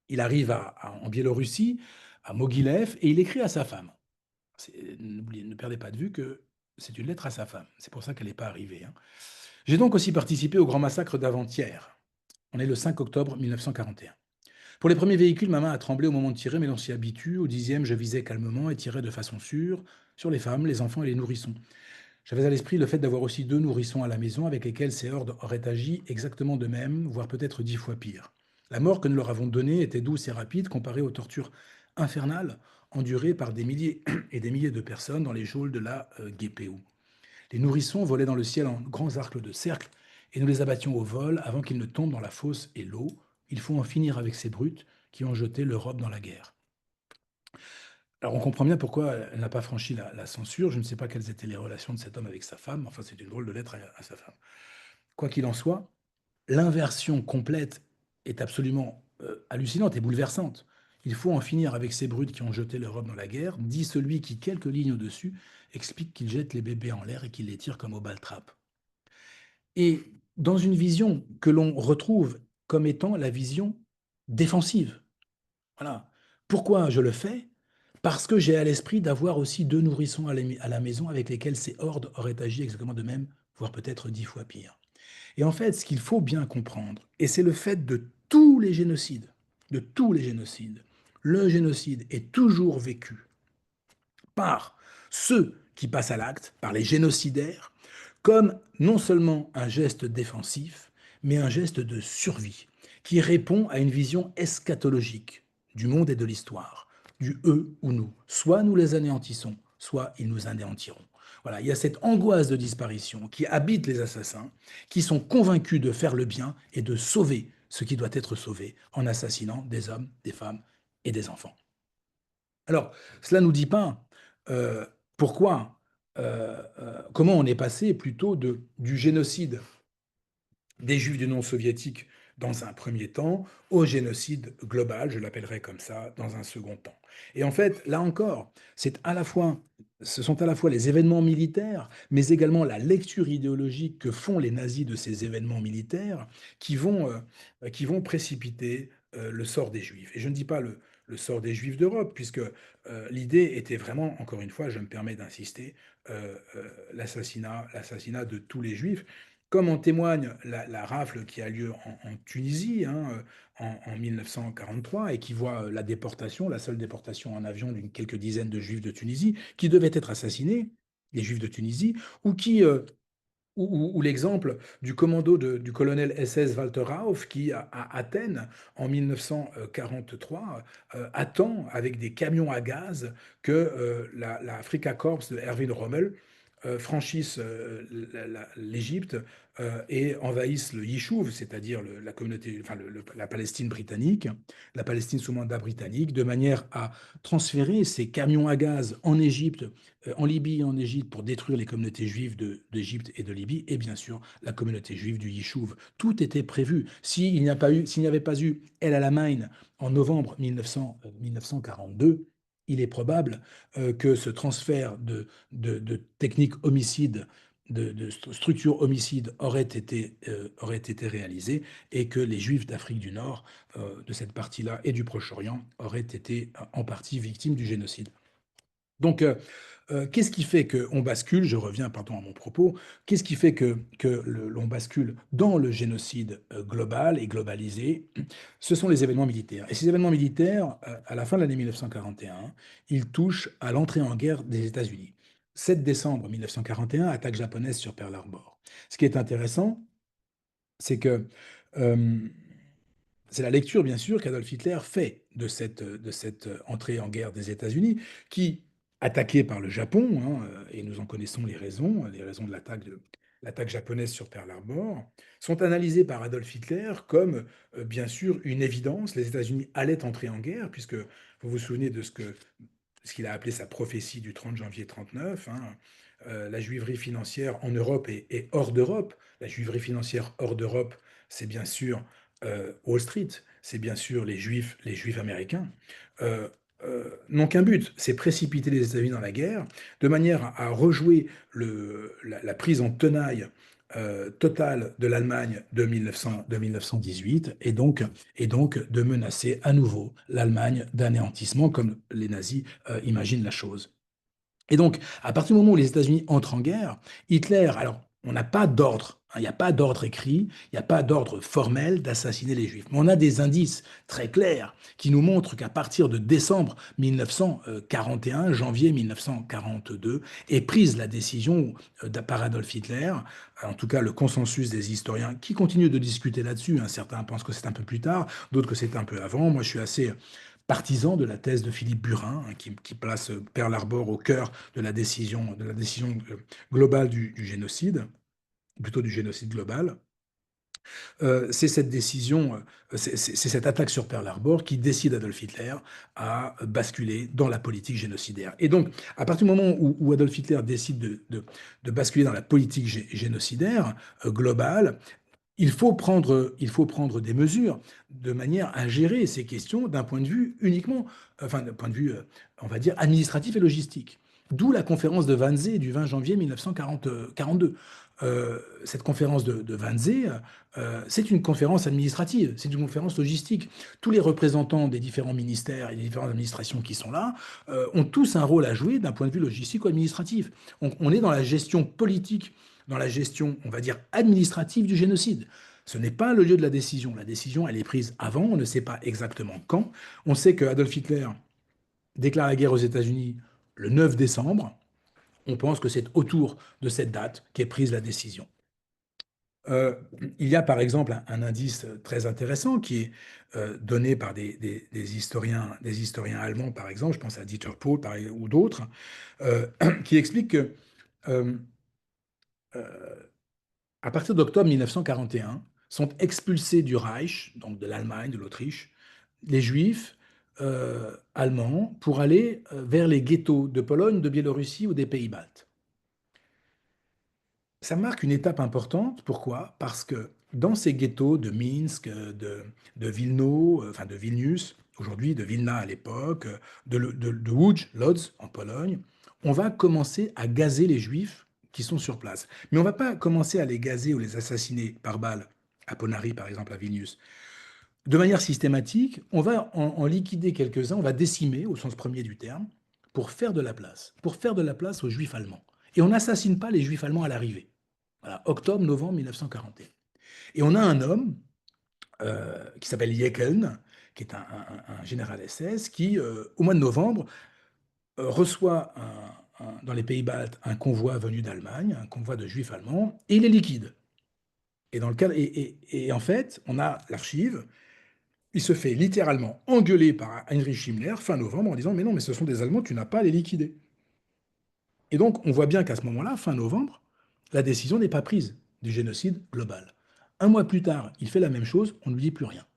Il arrive en Biélorussie, à Mogilev, et il écrit à sa femme. Ne perdez pas de vue que c'est une lettre à sa femme. C'est pour ça qu'elle n'est pas arrivée. Hein. J'ai donc aussi participé au grand massacre d'avant-hier. On est le 5 octobre 1941. Pour les premiers véhicules, ma main a tremblé au moment de tirer, mais l'on s'y habitue. Au 10e, je visais calmement et tirais de façon sûre sur les femmes, les enfants et les nourrissons. J'avais à l'esprit le fait d'avoir aussi 2 nourrissons à la maison avec lesquels ces hordes auraient agi exactement de même, voire peut-être 10 fois pire. La mort que nous leur avons donnée était douce et rapide comparée aux tortures infernales endurées par des milliers et des milliers de personnes dans les geôles de la GPU. Les nourrissons volaient dans le ciel en grands arcs de cercle et nous les abattions au vol avant qu'ils ne tombent dans la fosse et l'eau. Il faut en finir avec ces brutes qui ont jeté l'Europe dans la guerre. Alors on comprend bien pourquoi elle n'a pas franchi la censure. Je ne sais pas quelles étaient les relations de cet homme avec sa femme. Enfin, c'est une drôle de lettre à sa femme. Quoi qu'il en soit, l'inversion complète est absolument hallucinante et bouleversante. Il faut en finir avec ces brutes qui ont jeté l'Europe dans la guerre, dit celui qui, quelques lignes au-dessus, explique qu'il jette les bébés en l'air et qu'il les tire comme au bal-trap. Et dans une vision que l'on retrouve comme étant la vision défensive. Voilà. Pourquoi je le fais? Parce que j'ai à l'esprit d'avoir aussi 2 nourrissons à la maison avec lesquels ces hordes auraient agi exactement de même, voire peut-être 10 fois pire. Et en fait, ce qu'il faut bien comprendre, et c'est le fait de tous les génocides, le génocide est toujours vécu par ceux qui passent à l'acte, par les génocidaires, comme non seulement un geste défensif, mais un geste de survie, qui répond à une vision eschatologique du monde et de l'histoire, du eux ou nous. Soit nous les anéantissons, soit ils nous anéantiront. Voilà, il y a cette angoisse de disparition qui habite les assassins, qui sont convaincus de faire le bien et de sauver ce qui doit être sauvé en assassinant des hommes, des femmes et des enfants. Alors, cela ne nous dit pas pourquoi, comment on est passé plutôt du génocide des Juifs du non soviétique dans un premier temps, au génocide global, je l'appellerai comme ça, dans un second temps. Et en fait, là encore, ce sont à la fois les événements militaires, mais également la lecture idéologique que font les nazis de ces événements militaires qui vont précipiter le sort des Juifs. Et je ne dis pas le sort des Juifs d'Europe, puisque l'idée était vraiment, encore une fois, je me permets d'insister, l'assassinat de tous les Juifs, comme en témoigne la rafle qui a lieu en Tunisie en 1943 et qui voit la déportation, la seule déportation en avion d'une quelques dizaines de Juifs de Tunisie qui devaient être assassinés, les Juifs de Tunisie, ou l'exemple du commando du colonel SS Walter Rauff qui, à Athènes, en 1943, attend avec des camions à gaz que la Afrika Korps de Erwin Rommel franchissent l'Égypte et envahissent le Yishuv, c'est-à-dire la communauté, enfin la Palestine britannique, la Palestine sous mandat britannique, de manière à transférer ces camions à gaz en Égypte, en Libye et en Égypte pour détruire les communautés juives d'Égypte et de Libye, et bien sûr la communauté juive du Yishuv. Tout était prévu. S'il n'y avait pas eu El Alamein en novembre 1942, il est probable que ce transfert de techniques homicides, de structures homicides aurait été réalisé et que les Juifs d'Afrique du Nord, de cette partie-là et du Proche-Orient, auraient été en partie victimes du génocide. Donc, qu'est-ce qui fait qu'on bascule, je reviens pardon, à mon propos, qu'est-ce qui fait que l'on bascule dans le génocide global et globalisé? Ce sont les événements militaires. Et ces événements militaires, à la fin de l'année 1941, ils touchent à l'entrée en guerre des États-Unis. 7 décembre 1941, attaque japonaise sur Pearl Harbor. Ce qui est intéressant, c'est que c'est la lecture, bien sûr, qu'Adolf Hitler fait de cette entrée en guerre des États-Unis, qui, attaquée par le Japon, et nous en connaissons les raisons de l'attaque japonaise sur Pearl Harbor, sont analysées par Adolf Hitler comme, bien sûr, une évidence. Les États-Unis allaient entrer en guerre, puisque vous vous souvenez de ce qu'il a appelé sa prophétie du 30 janvier 1939, la juiverie financière en Europe et hors d'Europe. La juiverie financière hors d'Europe, c'est bien sûr Wall Street, c'est bien sûr les juifs américains, n'ont qu'un but, c'est précipiter les États-Unis dans la guerre, de manière à rejouer la prise en tenaille totale de l'Allemagne de 1918, et donc de menacer à nouveau l'Allemagne d'anéantissement, comme les nazis imaginent la chose. Et donc, à partir du moment où les États-Unis entrent en guerre, Hitler, alors, on n'a pas d'ordre, il n'y a pas d'ordre écrit, il n'y a pas d'ordre formel d'assassiner les Juifs. Mais on a des indices très clairs qui nous montrent qu'à partir de décembre 1941, janvier 1942, est prise la décision par Adolf Hitler, en tout cas le consensus des historiens qui continuent de discuter là-dessus. Certains pensent que c'est un peu plus tard, d'autres que c'est un peu avant. Moi, je suis assez partisan de la thèse de Philippe Burin, qui place Pearl Harbor au cœur de la décision globale du génocide, plutôt du génocide global. C'est cette décision, c'est cette attaque sur Pearl Harbor qui décide Adolf Hitler à basculer dans la politique génocidaire. Et donc, à partir du moment où Adolf Hitler décide de basculer dans la politique génocidaire globale, il faut prendre des mesures de manière à gérer ces questions d'un point de vue uniquement, enfin d'un point de vue, on va dire, administratif et logistique. D'où la conférence de Wannsee du 20 janvier 1942. Cette conférence de Wannsee, c'est une conférence administrative, c'est une conférence logistique. Tous les représentants des différents ministères et des différentes administrations qui sont là ont tous un rôle à jouer d'un point de vue logistique ou administratif. On est dans la gestion politique, dans la gestion, on va dire, administrative du génocide. Ce n'est pas le lieu de la décision. La décision, elle est prise avant, on ne sait pas exactement quand. On sait que Adolf Hitler déclare la guerre aux États-Unis le 9 décembre. On pense que c'est autour de cette date qu'est prise la décision. Il y a par exemple un indice très intéressant qui est donné par des historiens allemands, par exemple, je pense à Dieter Pohl ou d'autres, qui explique que à partir d'octobre 1941, sont expulsés du Reich, donc de l'Allemagne, de l'Autriche, les Juifs allemands pour aller vers les ghettos de Pologne, de Biélorussie ou des pays baltes. Ça marque une étape importante. Pourquoi? Parce que dans ces ghettos de Minsk, de Wilno, enfin de Vilnius, aujourd'hui de Vilna à l'époque, de Łódź, Lodz en Pologne, on va commencer à gazer les Juifs qui sont sur place. Mais on ne va pas commencer à les gazer ou les assassiner par balle, à Ponary par exemple, à Vilnius. De manière systématique, on va en liquider quelques-uns, on va décimer au sens premier du terme, pour faire de la place aux Juifs allemands. Et on n'assassine pas les Juifs allemands à l'arrivée. Voilà, octobre-novembre 1941. Et on a un homme qui s'appelle Jekeln, qui est un général SS, qui, au mois de novembre, reçoit dans les pays baltes un convoi venu d'Allemagne, un convoi de Juifs allemands, et il les liquide. Et, en fait, on a l'archive. Il se fait littéralement engueuler par Heinrich Himmler fin novembre en disant « Mais non, mais ce sont des Allemands, tu n'as pas à les liquider ». Et donc, on voit bien qu'à ce moment-là, fin novembre, la décision n'est pas prise du génocide global. Un mois plus tard, il fait la même chose, on ne lui dit plus rien.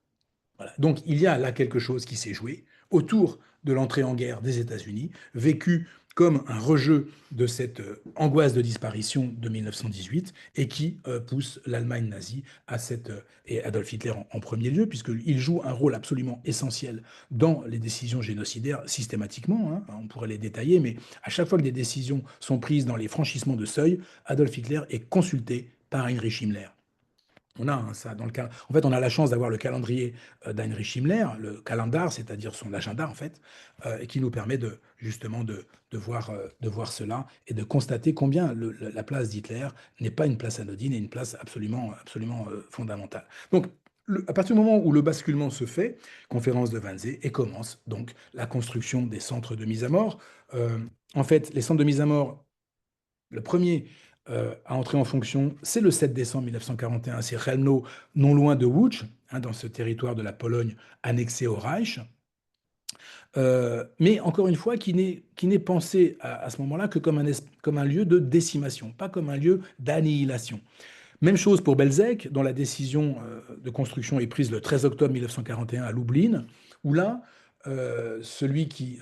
Voilà. Donc, il y a là quelque chose qui s'est joué autour de l'entrée en guerre des États-Unis, vécu comme un rejeu de cette angoisse de disparition de 1918 et qui pousse l'Allemagne nazie et Adolf Hitler en premier lieu, puisqu'il joue un rôle absolument essentiel dans les décisions génocidaires systématiquement. Hein, on pourrait les détailler, mais à chaque fois que des décisions sont prises dans les franchissements de seuil, Adolf Hitler est consulté par Heinrich Himmler. On a ça dans le cas. En fait, on a la chance d'avoir le calendrier d'Heinrich Himmler, le calendar, c'est-à-dire son agenda en fait, et qui nous permet justement de voir cela et de constater combien la place d'Hitler n'est pas une place anodine et une place absolument fondamentale. Donc, à partir du moment où le basculement se fait, conférence de Wannsee, et commence donc la construction des centres de mise à mort. En fait, les centres de mise à mort, le premier à entrer en fonction, c'est le 7 décembre 1941, c'est Chelmno, non loin de Łódź, hein, dans ce territoire de la Pologne annexé au Reich. Mais encore une fois, qui n'est pensé à ce moment-là que comme un lieu de décimation, pas comme un lieu d'annihilation. Même chose pour Belzec, dont la décision de construction est prise le 13 octobre 1941 à Lublin, où là, celui qui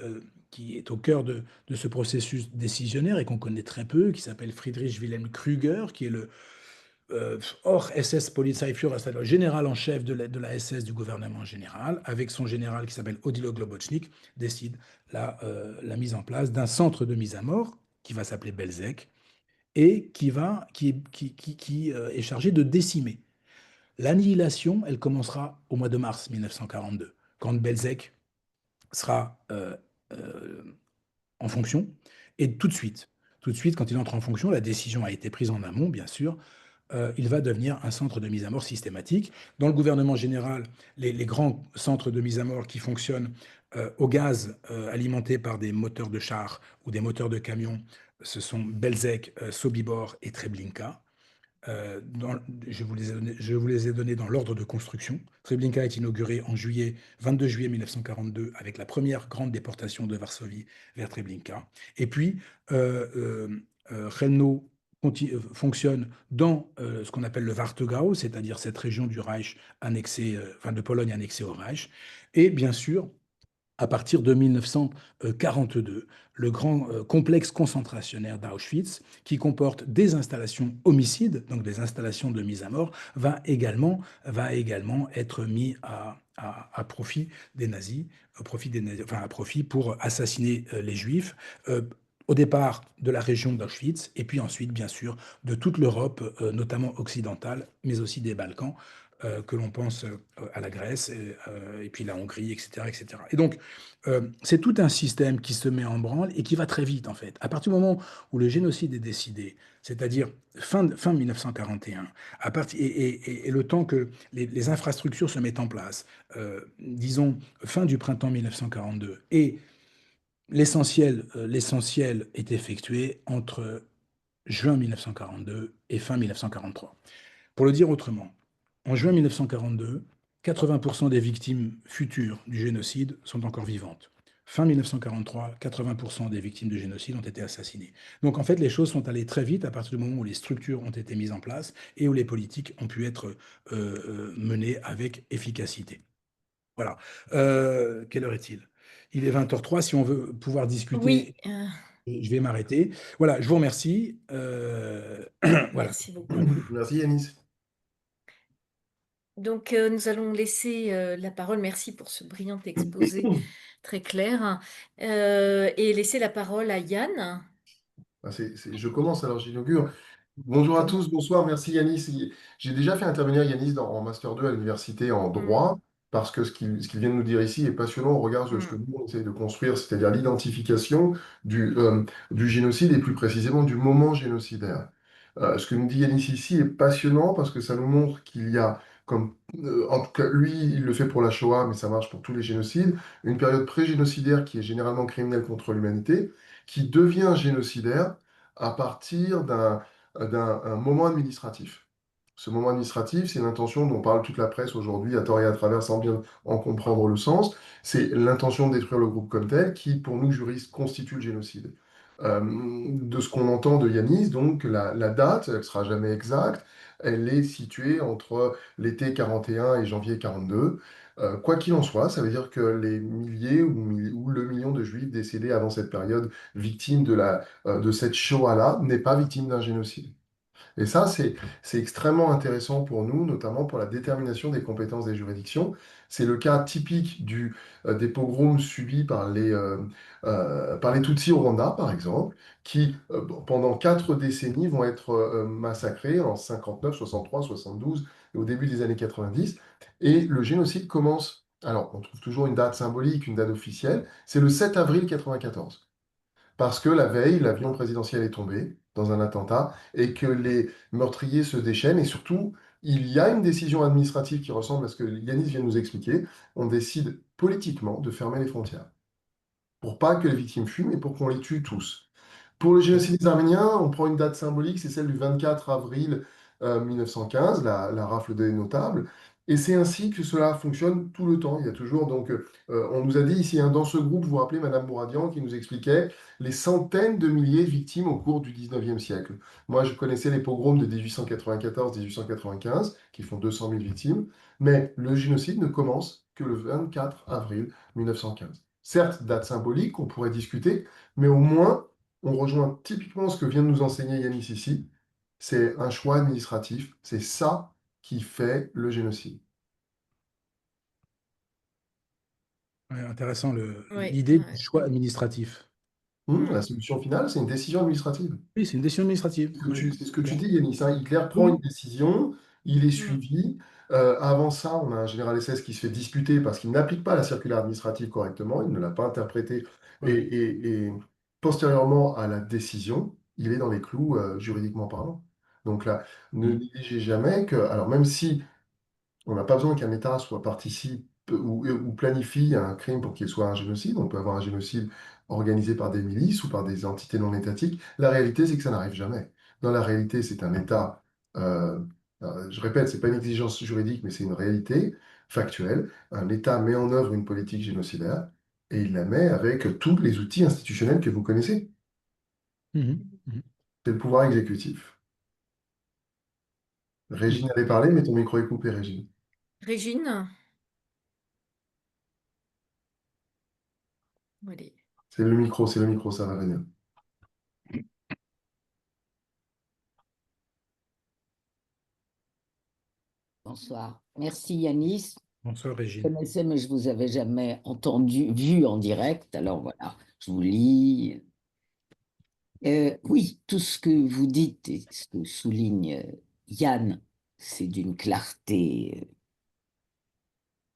est au cœur de ce processus décisionnaire et qu'on connaît très peu, qui s'appelle Friedrich Wilhelm Krüger, qui est le SS-Polizeiführer, c'est-à-dire le général en chef de la SS du gouvernement général, avec son général qui s'appelle Odilo Globocnik, décide la mise en place d'un centre de mise à mort qui va s'appeler Belzec et qui est chargé de décimer. L'annihilation, elle commencera au mois de mars 1942, quand Belzec sera en fonction, et tout de suite, quand il entre en fonction, la décision a été prise en amont, bien sûr, il va devenir un centre de mise à mort systématique. Dans le gouvernement général, les grands centres de mise à mort qui fonctionnent au gaz alimentés par des moteurs de chars ou des moteurs de camions, ce sont Belzec, Sobibor et Treblinka. Je vous les ai donnés dans l'ordre de construction. Treblinka est inauguré en 22 juillet 1942 avec la première grande déportation de Varsovie vers Treblinka. Et puis, Chelmno fonctionne dans ce qu'on appelle le Warthegau, c'est-à-dire cette région du Reich de Pologne annexée au Reich. Et bien sûr, à partir de 1942, le grand complexe concentrationnaire d'Auschwitz, qui comporte des installations homicides, donc des installations de mise à mort, va également être mis à profit des nazis, à profit pour assassiner les Juifs. Au départ de la région d'Auschwitz, et puis ensuite, bien sûr, de toute l'Europe, notamment occidentale, mais aussi des Balkans, que l'on pense à la Grèce, et puis la Hongrie, etc. etc. Et donc, c'est tout un système qui se met en branle et qui va très vite, en fait. À partir du moment où le génocide est décidé, c'est-à-dire fin 1941, et le temps que les infrastructures se mettent en place, disons fin du printemps 1942, et l'essentiel est effectué entre juin 1942 et fin 1943. Pour le dire autrement, en juin 1942, 80% des victimes futures du génocide sont encore vivantes. Fin 1943, 80% des victimes du génocide ont été assassinées. Donc en fait, les choses sont allées très vite à partir du moment où les structures ont été mises en place et où les politiques ont pu être menées avec efficacité. Voilà. Quelle heure est-il? Il est 20h03. Si on veut pouvoir discuter, Oui, je vais m'arrêter. Voilà, je vous remercie. Voilà. merci beaucoup. Merci Yanis. Donc, nous allons laisser la parole, merci pour ce brillant exposé très clair, et laisser la parole à Yann. Ah, je commence, alors j'inaugure. Bonjour à tous, bonsoir, merci Yanis. J'ai déjà fait intervenir Yanis en Master 2 à l'université en Mm, droit, parce que ce qu'il vient de nous dire ici est passionnant au regard de ce que mm, nous, on essaie de construire, c'est-à-dire l'identification du génocide et plus précisément du moment génocidaire. Ce que nous dit Yanis ici est passionnant parce que ça nous montre qu'il y a, en tout cas lui, il le fait pour la Shoah, mais ça marche pour tous les génocides, une période pré-génocidaire qui est généralement criminelle contre l'humanité, qui devient génocidaire à partir d'un moment administratif. Ce moment administratif, c'est l'intention dont parle toute la presse aujourd'hui, à tort et à travers, sans bien en comprendre le sens. C'est l'intention de détruire le groupe comme tel qui, pour nous, juristes, constitue le génocide. De ce qu'on entend de Yanis, donc, la date, elle ne sera jamais exacte, elle est située entre l'été 41 et janvier 42. Quoi qu'il en soit, ça veut dire que les milliers ou le million de juifs décédés avant cette période, victimes de cette Shoah-là, n'est pas victime d'un génocide. Et ça, c'est extrêmement intéressant pour nous, notamment pour la détermination des compétences des juridictions. C'est le cas typique des pogroms subis par les Tutsis au Rwanda, par exemple, qui, pendant 4 décennies, vont être massacrés en 59, 63, 72 et au début des années 90. Et le génocide commence. Alors, on trouve toujours une date symbolique, une date officielle. C'est le 7 avril 94 parce que la veille, l'avion présidentiel est tombé dans un attentat et que les meurtriers se déchaînent. Et surtout, il y a une décision administrative qui ressemble à ce que Yanis vient de nous expliquer. On décide politiquement de fermer les frontières pour pas que les victimes fuient, mais pour qu'on les tue tous. Pour le génocide des Arméniens, on prend une date symbolique, c'est celle du 24 avril 1915, la rafle des notables. Et c'est ainsi que cela fonctionne tout le temps. Il y a toujours, donc, on nous a dit ici, hein, dans ce groupe, vous vous rappelez, Madame Bouradian, qui nous expliquait les centaines de milliers de victimes au cours du 19e siècle. Moi, je connaissais les pogroms de 1894-1895, qui font 200 000 victimes, mais le génocide ne commence que le 24 avril 1915. Certes, date symbolique, on pourrait discuter, mais au moins, on rejoint typiquement ce que vient de nous enseigner Yanis ici. C'est un choix administratif. C'est ça qui fait le génocide. Ouais, intéressant, oui, l'idée du choix administratif. La mm, solution finale, c'est une décision administrative. Oui, c'est une décision administrative. Oui, C'est ce que tu clair. dis, Yanis, hein. Hitler prend une Oui, décision, il est mm, suivi. Avant ça, on a un général SS qui se fait disputer parce qu'il n'applique pas la circulaire administrative correctement, il ne l'a pas interprétée. Et, ouais. et postérieurement à la décision, il est dans les clous, juridiquement parlant. Donc là, ne Mm. négligez jamais que, alors même si on n'a pas besoin qu'un État soit participe ou planifie un crime pour qu'il soit un génocide. On peut avoir un génocide organisé par des milices ou par des entités non étatiques. La réalité, c'est que ça n'arrive jamais. Dans la réalité, c'est un État, euh, je répète, c'est pas une exigence juridique, mais c'est une réalité factuelle. Un État met en œuvre une politique génocidaire et il la met avec tous les outils institutionnels que vous connaissez. Mhm. Mhm. C'est le pouvoir exécutif. Régine Oui. allait parler, mais ton micro est coupé, Régine. Régine? Allez. C'est le micro, ça va venir. Bonsoir. Merci Yanis. Bonsoir, Je Régine. connaissais, mais je vous avais jamais entendu, vu en direct. Alors voilà, je vous lis. Oui, tout ce que vous dites et ce que souligne Yann, c'est d'une clarté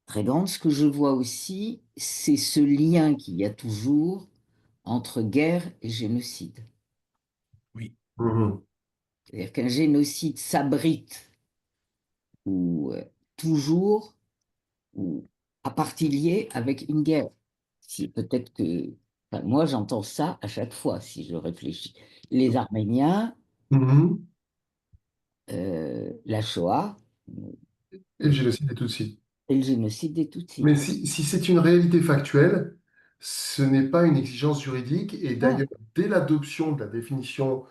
très grande. Ce que je vois aussi, c'est ce lien qu'il y a toujours entre guerre et génocide. Oui. Mhm. C'est-à-dire qu'un génocide s'abrite ou toujours ou à partie liée avec une guerre. Si peut-être que, enfin, moi j'entends ça à chaque fois si je réfléchis. Les Arméniens, Mhm. la Shoah Et le et, génocide des Tutsis. et le génocide des Tutsis. Mais si c'est une réalité factuelle, ce n'est pas une exigence juridique. Et Non, d'ailleurs, dès l'adoption de la définition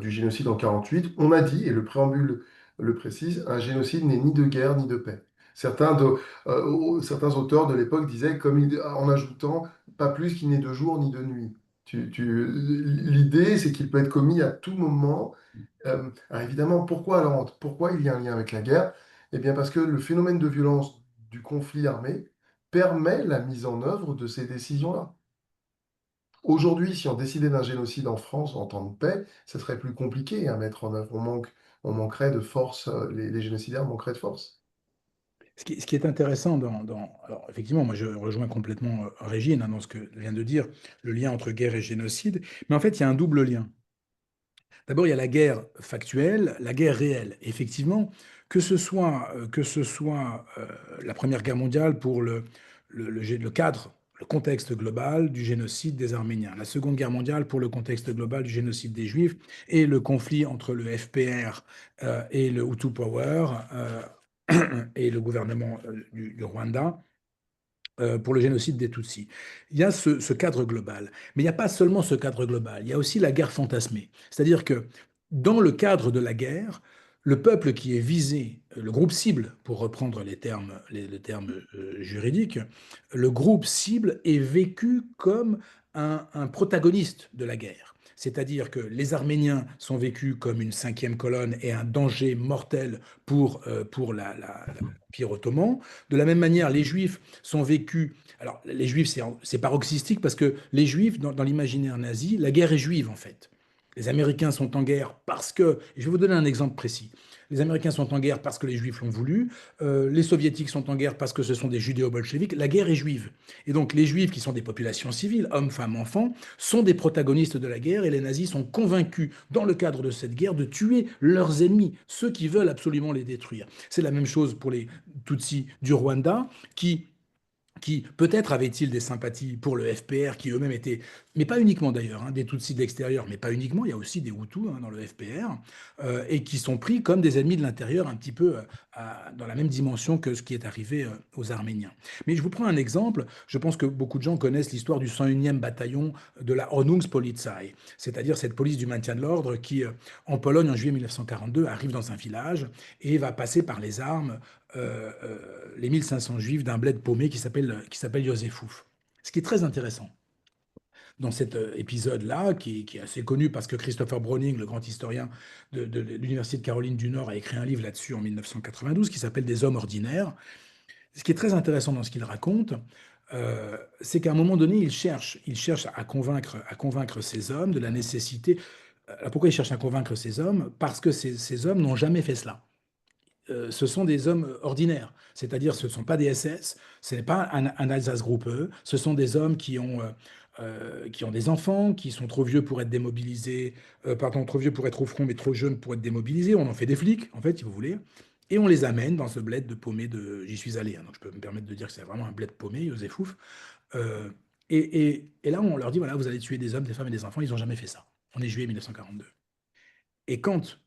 du génocide en 48, on a dit, et le préambule le précise, un génocide n'est ni de guerre ni de paix. Certains auteurs de l'époque disaient, en ajoutant, pas plus qu'il n'est de jour ni de nuit. L'idée, c'est qu'il peut être commis à tout moment. Alors évidemment, pourquoi il y a un lien avec la guerre? Eh bien, parce que le phénomène de violence du conflit armé permet la mise en œuvre de ces décisions-là. Aujourd'hui, si on décidait d'un génocide en France en temps de paix, ce serait plus compliqué à mettre en œuvre. On manquerait de force, les génocidaires manqueraient de force. Ce qui est intéressant alors effectivement, moi je rejoins complètement Régine hein, dans ce que vient de dire, le lien entre guerre et génocide, mais en fait il y a un double lien. D'abord, il y a la guerre factuelle, la guerre réelle. Effectivement, que ce soit la Première Guerre mondiale pour le cadre, le contexte global du génocide des Arméniens, la Seconde Guerre mondiale pour le contexte global du génocide des Juifs et le conflit entre le FPR et le Hutu Power et le gouvernement du Rwanda pour le génocide des Tutsis. Il y a ce cadre global. Mais il n'y a pas seulement ce cadre global, il y a aussi la guerre fantasmée. C'est-à-dire que dans le cadre de la guerre, le peuple qui est visé, le groupe cible, pour reprendre les termes juridiques, le groupe cible est vécu comme un protagoniste de la guerre. C'est-à-dire que les Arméniens sont vécus comme une cinquième colonne et un danger mortel pour l'Empire ottoman. De la même manière, les Juifs sont vécus. Alors, les Juifs, c'est paroxystique parce que les Juifs, dans l'imaginaire nazi, la guerre est juive en fait. Les Américains sont en guerre parce que, et je vais vous donner un exemple précis. Les Américains sont en guerre parce que les Juifs l'ont voulu. Les Soviétiques sont en guerre parce que ce sont des judéo-bolcheviques. La guerre est juive. Et donc les Juifs, qui sont des populations civiles, hommes, femmes, enfants, sont des protagonistes de la guerre et les nazis sont convaincus, dans le cadre de cette guerre, de tuer leurs ennemis, ceux qui veulent absolument les détruire. C'est la même chose pour les Tutsis du Rwanda, qui peut-être avaient-ils des sympathies pour le FPR, qui eux-mêmes étaient, mais pas uniquement d'ailleurs, hein, des Tutsis de l'extérieur, mais pas uniquement, il y a aussi des Hutus hein, dans le FPR, et qui sont pris comme des ennemis de l'intérieur, un petit peu dans la même dimension que ce qui est arrivé aux Arméniens. Mais je vous prends un exemple, je pense que beaucoup de gens connaissent l'histoire du 101e bataillon de la Ordnungspolizei, c'est-à-dire cette police du maintien de l'ordre qui, en Pologne, en juillet 1942, arrive dans un village et va passer par les armes les 1500 juifs d'un bled paumé qui s'appelle Józefów. Ce qui est très intéressant dans cet épisode-là, qui est assez connu parce que Christopher Browning, le grand historien de l'Université de Caroline du Nord, a écrit un livre là-dessus en 1992 qui s'appelle Des hommes ordinaires. Ce qui est très intéressant dans ce qu'il raconte, c'est qu'à un moment donné, il cherche à convaincre ces hommes de la nécessité. Pourquoi il cherche à convaincre ces hommes? Parce que ces hommes n'ont jamais fait cela. Ce sont des hommes ordinaires, c'est-à-dire ce ne sont pas des SS, ce n'est pas un Alsace-Groupe E, ce sont des hommes qui ont des enfants, qui sont trop vieux pour être démobilisés, trop vieux pour être au front, mais trop jeunes pour être démobilisés. On en fait des flics, en fait, si vous voulez, et on les amène dans ce bled de paumé de. J'y suis allé, hein, donc je peux me permettre de dire que c'est vraiment un bled paumé, Józefów. Et là, on leur dit voilà, vous allez tuer des hommes, des femmes et des enfants. Ils n'ont jamais fait ça. On est juillet 1942. Et quand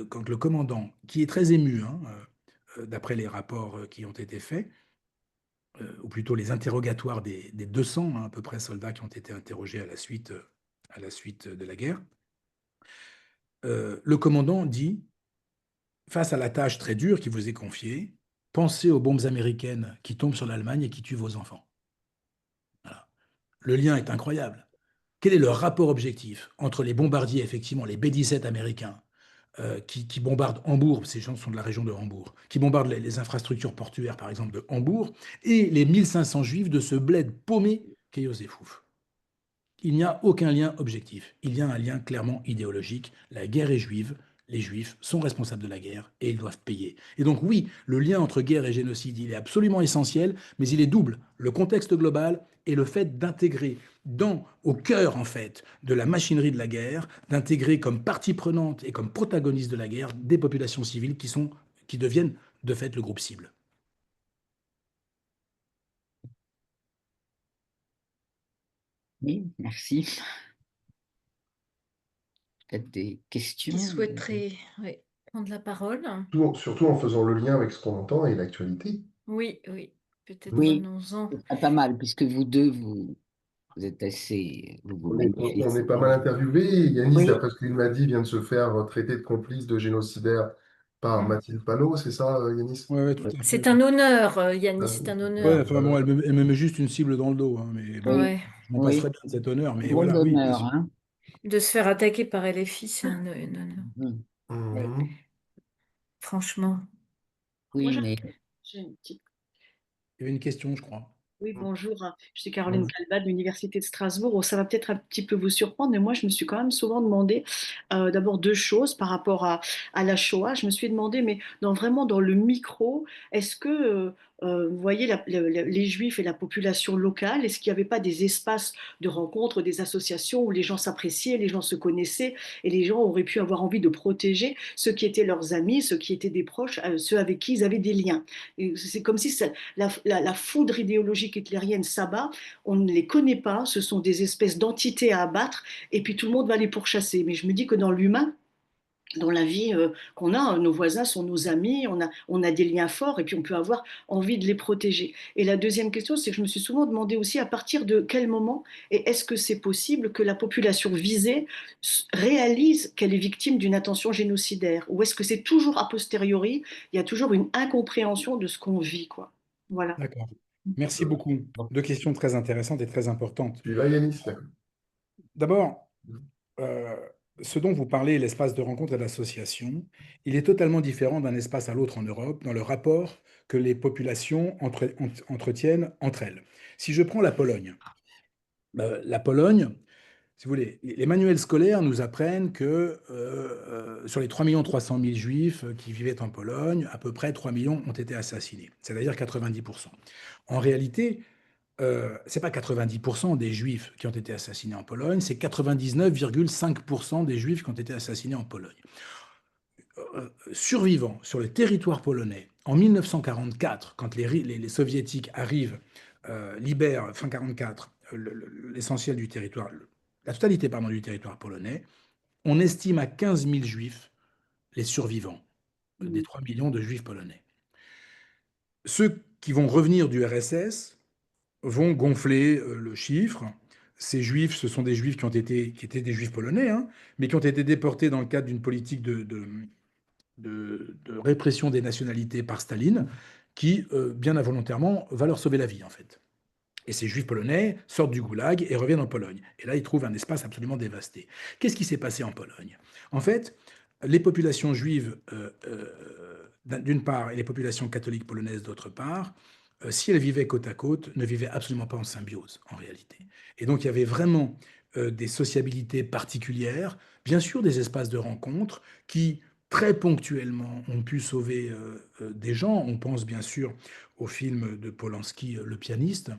quand le commandant, qui est très ému, hein, d'après les rapports qui ont été faits, ou plutôt les interrogatoires des 200 hein, à peu près soldats qui ont été interrogés à la suite de la guerre, le commandant dit, face à la tâche très dure qui vous est confiée, pensez aux bombes américaines qui tombent sur l'Allemagne et qui tuent vos enfants. Voilà. Le lien est incroyable. Quel est le rapport objectif entre les bombardiers, effectivement, les B-17 américains, qui bombardent Hambourg, ces gens sont de la région de Hambourg, qui bombardent les infrastructures portuaires, par exemple, de Hambourg, et les 1500 juifs de ce bled paumé qu'est Józefów. Il n'y a aucun lien objectif. Il y a un lien clairement idéologique. La guerre est juive, les juifs sont responsables de la guerre et ils doivent payer. Et donc oui, le lien entre guerre et génocide, il est absolument essentiel, mais il est double. Le contexte global et le fait d'intégrer au cœur en fait de la machinerie de la guerre, d'intégrer comme partie prenante et comme protagoniste de la guerre des populations civiles qui deviennent de fait le groupe cible. Oui, merci. Peut-être des questions? Qui souhaiterait prendre la parole? Surtout en faisant le lien avec ce qu'on entend et l'actualité. Oui, peut-être Oui, venons-en. ce serait pas mal, puisque vous deux, vous êtes assez. On est pas mal interviewés. Yanis, Oui. d'après ce qu'il m'a dit, vient de se faire traiter de complice de génocidaire par Mathilde Panot, c'est ça, Yanis? Ouais, tout à fait. C'est un honneur, Yannis, c'est un honneur. Ouais, enfin bon, elle me met juste une cible dans le dos, hein, mais bon, Ouais. je m'en passerai bien de cet honneur, mais Drôle voilà, oui, bien d'honneur, sûr. hein. De se faire attaquer par LFI, c'est un honneur. Mhm. Mhm. Franchement. Oui, mais J'ai une petite. Il y avait une question, je crois. Oui, bonjour. Je suis Caroline Bonjour. Calvat de l'Université de Strasbourg. Oh, ça va peut-être un petit peu vous surprendre, mais moi, je me suis quand même souvent demandé d'abord deux choses par rapport à la Shoah. Je me suis demandé, mais vraiment dans le micro, est-ce que, vous voyez, les Juifs et la population locale, est-ce qu'il n'y avait pas des espaces de rencontre, des associations où les gens s'appréciaient, les gens se connaissaient et les gens auraient pu avoir envie de protéger ceux qui étaient leurs amis, ceux qui étaient des proches, ceux avec qui ils avaient des liens. Et c'est comme si la foudre idéologique hitlérienne s'abat, on ne les connaît pas, ce sont des espèces d'entités à abattre, et puis tout le monde va les pourchasser. Mais je me dis que dans l'humain, dans la vie qu'on a, nos voisins sont nos amis, on a des liens forts, et puis on peut avoir envie de les protéger. Et la deuxième question, c'est que je me suis souvent demandé aussi à partir de quel moment, et est-ce que c'est possible que la population visée réalise qu'elle est victime d'une intention génocidaire, ou est-ce que c'est toujours a posteriori, il y a toujours une incompréhension de ce qu'on vit, quoi. Voilà. D'accord. Merci beaucoup. Deux questions très intéressantes et très importantes. Tu vas, Yanis, d'accord. D'abord, euh, ce dont vous parlez, l'espace de rencontre et d'association, il est totalement différent d'un espace à l'autre en Europe dans le rapport que les populations entretiennent entre elles. Si je prends la Pologne, si vous voulez, les manuels scolaires nous apprennent que sur les 3 300 000 juifs qui vivaient en Pologne, à peu près 3 millions ont été assassinés, c'est-à-dire 90%. En réalité, ce n'est pas 90% des juifs qui ont été assassinés en Pologne, c'est 99,5% des juifs qui ont été assassinés en Pologne. Survivants sur le territoire polonais en 1944, quand les soviétiques arrivent, libèrent, fin 1944, l'essentiel du territoire, la totalité pardon, du territoire polonais, on estime à 15 000 juifs les survivants des 3 millions de juifs polonais. Ceux qui vont revenir du RSS vont gonfler le chiffre. Ces juifs, ce sont des juifs qui étaient des juifs polonais, hein, mais qui ont été déportés dans le cadre d'une politique de répression des nationalités par Staline, qui, bien involontairement, va leur sauver la vie, en fait. Et ces juifs polonais sortent du goulag et reviennent en Pologne. Et là, ils trouvent un espace absolument dévasté. Qu'est-ce qui s'est passé en Pologne? En fait, les populations juives, d'une part, et les populations catholiques polonaises, d'autre part, si elles vivaient côte à côte, ne vivaient absolument pas en symbiose, en réalité. Et donc, il y avait vraiment des sociabilités particulières, bien sûr des espaces de rencontre qui, très ponctuellement, ont pu sauver des gens. On pense bien sûr au film de Polanski, Le pianiste,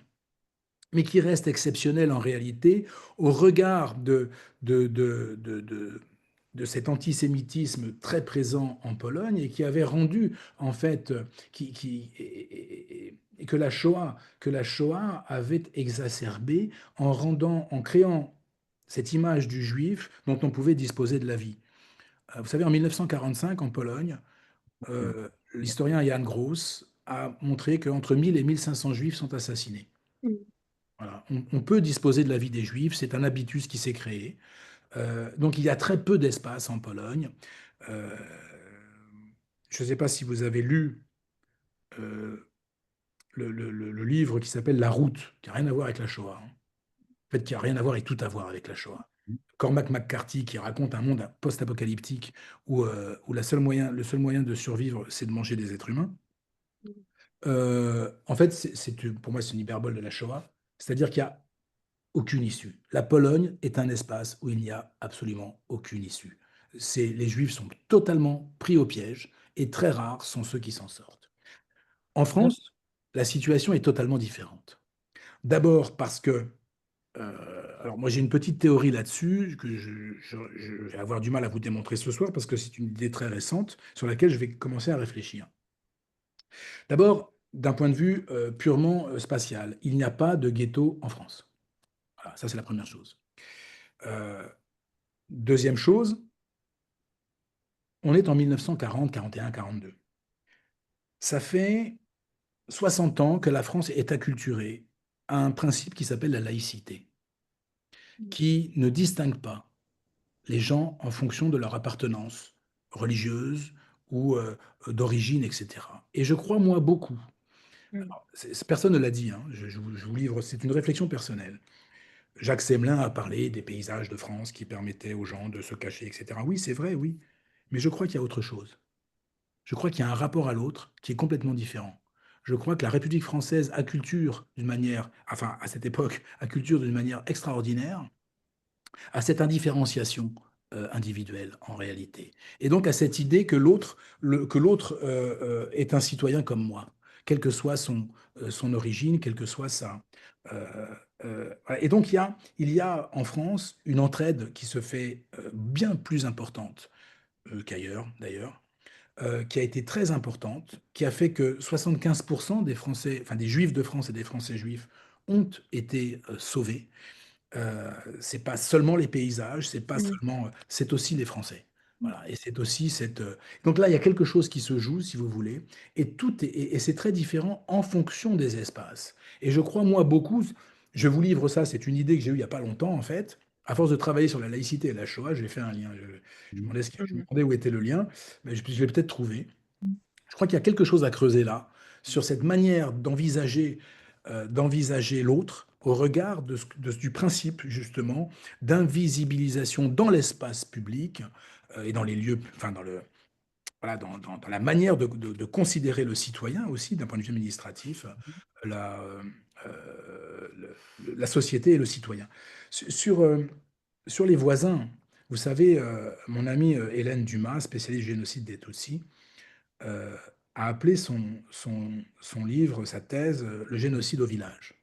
mais qui reste exceptionnel en réalité au regard de cet antisémitisme très présent en Pologne et qui avait rendu, en fait, et que la Shoah avait exacerbé en créant cette image du juif dont on pouvait disposer de la vie. Vous savez, en 1945, en Pologne, l'historien Jan Gross a montré qu'entre 1000 et 1500 juifs sont assassinés. Voilà. On peut disposer de la vie des Juifs, c'est un habitus qui s'est créé. Donc il y a très peu d'espace en Pologne. Euh, je ne sais pas si vous avez lu euh, le livre qui s'appelle La Route, qui n'a rien à voir avec la Shoah, hein. En fait, qui n'a rien à voir et tout à voir avec la Shoah. Cormac McCarthy qui raconte un monde post-apocalyptique où le seul moyen de survivre, c'est de manger des êtres humains. En fait, pour moi, c'est une hyperbole de la Shoah. C'est-à-dire qu'il y a aucune issue. La Pologne est un espace où il n'y a absolument aucune issue. Les Juifs sont totalement pris au piège et très rares sont ceux qui s'en sortent. En France, la situation est totalement différente. D'abord parce que, alors moi j'ai une petite théorie là-dessus que je vais avoir du mal à vous démontrer ce soir parce que c'est une idée très récente sur laquelle je vais commencer à réfléchir. D'abord, d'un point de vue purement spatial, il n'y a pas de ghetto en France. Voilà, ça c'est la première chose. Deuxième chose, on est en 1940, 41, 42. Ça fait 60 ans que la France est acculturée à un principe qui s'appelle la laïcité, qui ne distingue pas les gens en fonction de leur appartenance religieuse ou d'origine, etc. Et je crois, moi, beaucoup. Alors, personne ne l'a dit, hein, je vous livre, c'est une réflexion personnelle. Jacques Semelin a parlé des paysages de France qui permettaient aux gens de se cacher, etc. Oui, c'est vrai, oui. Mais je crois qu'il y a autre chose. Je crois qu'il y a un rapport à l'autre qui est complètement différent. Je crois que la République française acculture d'une manière, enfin à cette époque, acculture d'une manière extraordinaire à cette indifférenciation individuelle en réalité. Et donc à cette idée que l'autre est un citoyen comme moi, quelle que soit son origine, quelle que soit sa... euh, voilà. Et donc il y a en France une entraide qui se fait bien plus importante qu'ailleurs d'ailleurs, qui a été très importante, qui a fait que 75% des Français, enfin des Juifs de France et des Français juifs ont été sauvés. C'est pas seulement les paysages, c'est pas Mm. seulement, c'est aussi les Français. Voilà. Et c'est aussi cette. Donc là, il y a quelque chose qui se joue, si vous voulez, et et c'est très différent en fonction des espaces. Et je crois, moi, beaucoup, je vous livre ça, c'est une idée que j'ai eue il n'y a pas longtemps, en fait. À force de travailler sur la laïcité et la Shoah, j'ai fait un lien. Je me Mm. demandais où était le lien, mais je l'ai peut-être trouvé. Je crois qu'il y a quelque chose à creuser là, sur cette manière d'envisager l'autre au regard du principe, justement, d'invisibilisation dans l'espace public et dans les lieux, enfin, voilà, dans la manière de considérer le citoyen aussi, d'un point de vue administratif, la, la société et le citoyen. Sur, euh, sur les voisins, vous savez, mon amie Hélène Dumas, spécialiste du génocide des Tutsis, euh, a appelé son livre, sa thèse, Le génocide au village.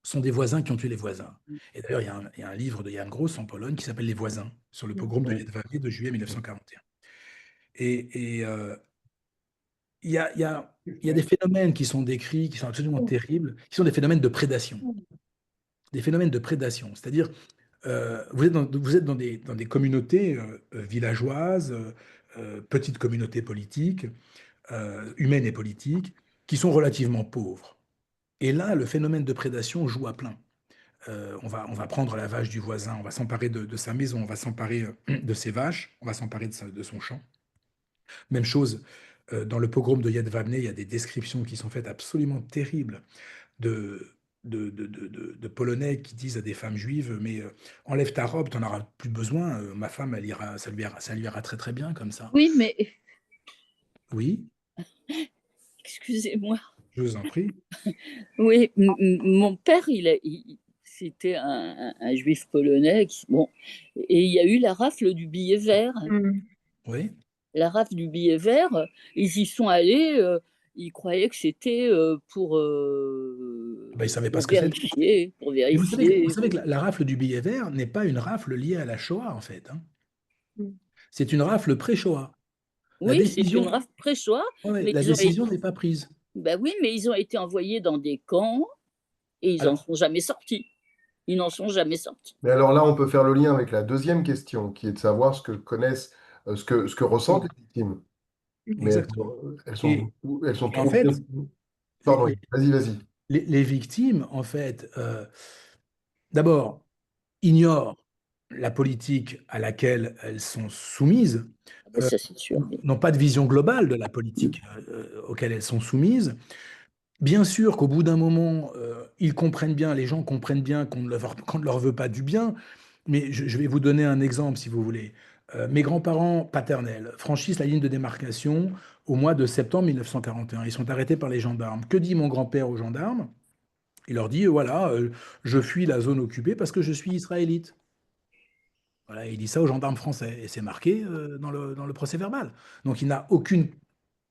Ce sont des voisins qui ont tué les voisins. Et d'ailleurs, il y a un livre de Jan Gross en Pologne qui s'appelle Les voisins, sur le pogrom de Jedwabne de juillet 1941. Et il y a des phénomènes qui sont décrits, qui sont absolument terribles, qui sont des phénomènes de prédation. Des phénomènes de prédation. C'est-à-dire, vous êtes dans des communautés villageoises, petites communautés politiques, humaines et politiques, qui sont relativement pauvres. Et là, le phénomène de prédation joue à plein. On va prendre la vache du voisin, on va s'emparer de sa maison, on va s'emparer de ses vaches, on va s'emparer de son champ. Même chose, dans le pogrom de Yad Vamneh, il y a des descriptions qui sont faites absolument terribles de Polonais qui disent à des femmes juives, mais enlève ta robe, tu n'en auras plus besoin, ma femme, elle ira, ça lui ira très très bien comme ça. Oui, mais Oui, excusez-moi. je vous en prie. Oui, mon père, c'était un juif polonais. Bon, et il y a eu la rafle du billet vert. Mm. Oui. La rafle du billet vert, ils y sont allés, ils croyaient que c'était Ben, ils ne savaient pas ce que c'était. pour Et vous savez, vérifier. vous savez que la rafle du billet vert n'est pas une rafle liée à la Shoah, en fait, hein. Mm. C'est une rafle pré-Shoah. La Oui, c'est une décision, rafle pré-Shoah, ouais, mais la décision n'est pas prise. ben oui, mais ils ont été envoyés dans des camps et ils n'en Alors, sont jamais sortis. Ils n'en sont jamais sortis. Mais alors là, on peut faire le lien avec la deuxième question, qui est de savoir ce que connaissent, ce que ressentent oui, les victimes. Mais exactement. elles elles sont Et en trop... fait, Pardon, les, vas-y, vas-y. les victimes, en fait, d'abord, ignorent la politique à laquelle elles sont soumises, Ah ben ça, c'est sûr. n'ont pas de vision globale de la politique auquel elles sont soumises. Bien sûr qu'au bout d'un moment, ils comprennent bien, les gens comprennent bien qu'on ne leur veut pas du bien, mais je vais vous donner un exemple si vous voulez. Mes grands-parents paternels franchissent la ligne de démarcation au mois de septembre 1941. Ils sont arrêtés par les gendarmes. Que dit mon grand-père aux gendarmes? Il leur dit, voilà, je fuis la zone occupée parce que je suis israélite. Voilà, il dit ça aux gendarmes français et c'est marqué dans le procès-verbal. Donc il n'a aucune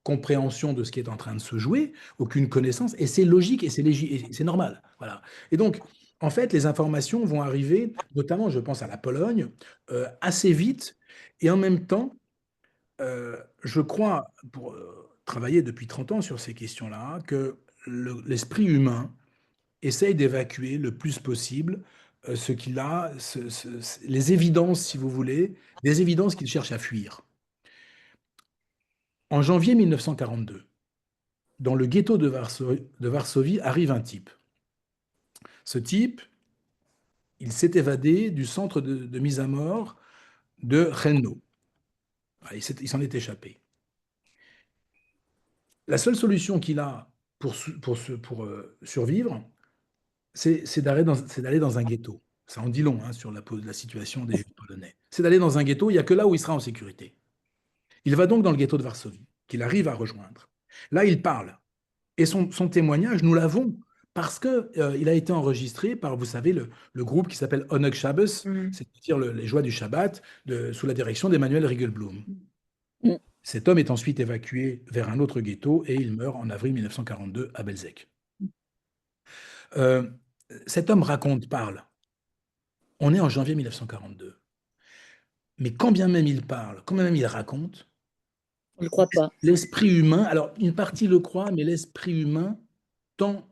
compréhension de ce qui est en train de se jouer, aucune connaissance, et c'est logique et c'est normal. Voilà. Et donc, en fait, les informations vont arriver, notamment, je pense à la Pologne, assez vite, et en même temps, je crois, pour travailler depuis 30 ans sur ces questions-là, que l'esprit humain essaye d'évacuer le plus possible ce qu'il a, les évidences, si vous voulez, des évidences qu'il cherche à fuir. En janvier 1942, dans le ghetto de Varsovie arrive un type. Ce type, il s'est évadé du centre de mise à mort de Chelmno. Il s'en est échappé. La seule solution qu'il a pour survivre, c'est d'aller dans un ghetto. Ça en dit long hein, sur la situation des Juifs polonais. C'est d'aller dans un ghetto, il n'y a que là où il sera en sécurité. Il va donc dans le ghetto de Varsovie, qu'il arrive à rejoindre. Là, il parle. Et son témoignage, nous l'avons parce qu'il a été enregistré par, vous savez, le groupe qui s'appelle Oneg Shabbos, c'est-à-dire les joies du Shabbat, sous la direction d'Emmanuel Rigelblum. Mm. Cet homme est ensuite évacué vers un autre ghetto et il meurt en avril 1942 à Belzec. Cet homme raconte, parle. On est en janvier 1942. Mais quand bien même il parle, quand bien même il raconte, On ne croit pas. l'esprit humain, alors une partie le croit, mais l'esprit humain tend,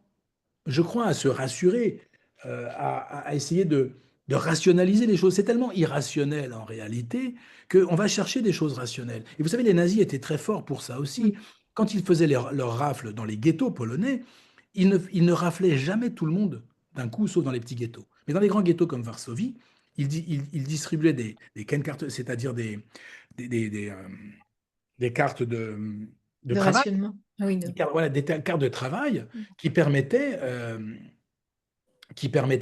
je crois, à se rassurer, à essayer de rationaliser les choses. C'est tellement irrationnel en réalité qu'on va chercher des choses rationnelles. Et vous savez, les nazis étaient très forts pour ça aussi. Quand ils faisaient leurs rafles dans les ghettos polonais, ils ne raflaient jamais tout le monde d'un coup, sauf dans les petits ghettos. Mais dans les grands ghettos comme Varsovie, ils distribuaient des cartes, c'est-à-dire des cartes de De travail, rationnement. Ah oui, voilà, des cartes de travail qui permettaient,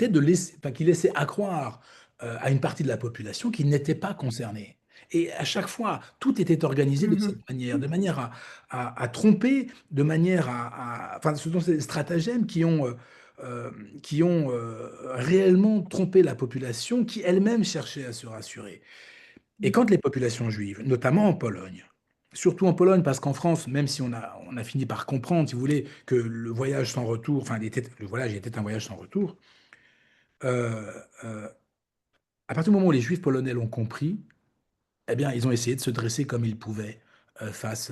de laisser, enfin, qui laissaient accroire à une partie de la population qui n'était pas concernée. Et à chaque fois, tout était organisé de cette manière, de manière à tromper, de manière enfin, ce sont ces stratagèmes qui ont réellement trompé la population, qui elle-même cherchait à se rassurer. Et quand les populations juives, notamment en Pologne, surtout en Pologne, parce qu'en France, même si on a fini par comprendre, si vous voulez, que le voyage sans retour, enfin, le voyage était un voyage sans retour, euh, euh, à partir du moment où les juifs polonais l'ont compris, eh bien, ils ont essayé de se dresser comme ils pouvaient face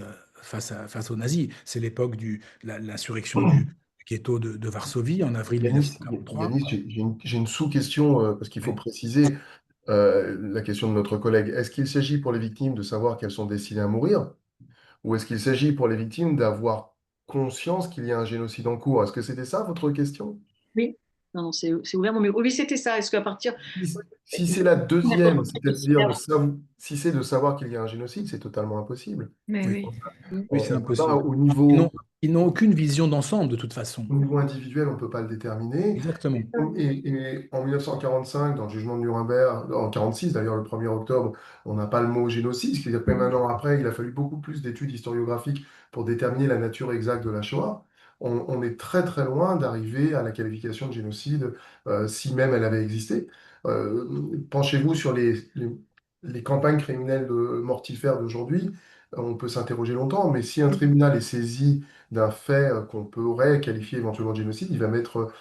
aux nazis. C'est l'époque de l'insurrection du ghetto de Varsovie en avril Yanis, 1943. Yanis, j'ai une sous-question parce qu'il faut Oui. préciser la question de notre collègue. Est-ce qu'il s'agit pour les victimes de savoir qu'elles sont destinées à mourir ou est-ce qu'il s'agit pour les victimes d'avoir conscience qu'il y a un génocide en cours? Est-ce que c'était ça votre question? Oui, non, non, c'est ouvert mon micro. Oui, c'était ça. Est-ce qu'à partir. Si c'est la deuxième, c'est-à-dire D'accord. si c'est de savoir qu'il y a un génocide, c'est totalement impossible. Mais Oui, oui. oui, c'est On peut pas, impossible. Ils n'ont aucune vision d'ensemble de toute façon. au niveau individuel, on ne peut pas le déterminer. Exactement. Et en 1945, dans le jugement de Nuremberg, en 1946 d'ailleurs, le 1er octobre, on n'a pas le mot génocide, c'est-à-dire que même un an après, il a fallu beaucoup plus d'études historiographiques pour déterminer la nature exacte de la Shoah. On est très très loin d'arriver à la qualification de génocide, si même elle avait existé. Penchez-vous sur les campagnes criminelles mortifères d'aujourd'hui. On peut s'interroger longtemps, mais si un tribunal est saisi d'un fait qu'on pourrait qualifier éventuellement de génocide, il va mettre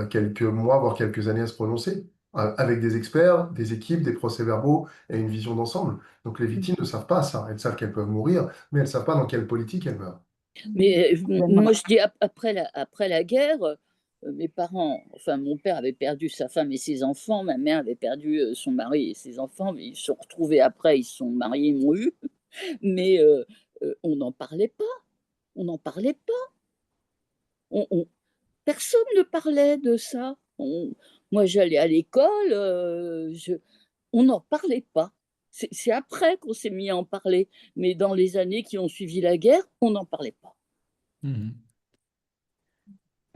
quelques mois, voire quelques années à se prononcer, avec des experts, des équipes, des procès-verbaux et une vision d'ensemble. Donc les victimes ne savent pas ça. Elles savent qu'elles peuvent mourir, mais elles ne savent pas dans quelle politique elles meurent. Mais moi, je dis, après la guerre, mes parents, enfin, mon père avait perdu sa femme et ses enfants, ma mère avait perdu son mari et ses enfants, mais ils se sont retrouvés après, ils se sont mariés, ils m'ont eu, mais on n'en parlait pas. On n'en parlait pas. Personne ne parlait de ça. Moi, j'allais à l'école, on n'en parlait pas. C'est après qu'on s'est mis à en parler, mais dans les années qui ont suivi la guerre, on n'en parlait pas. Mhm.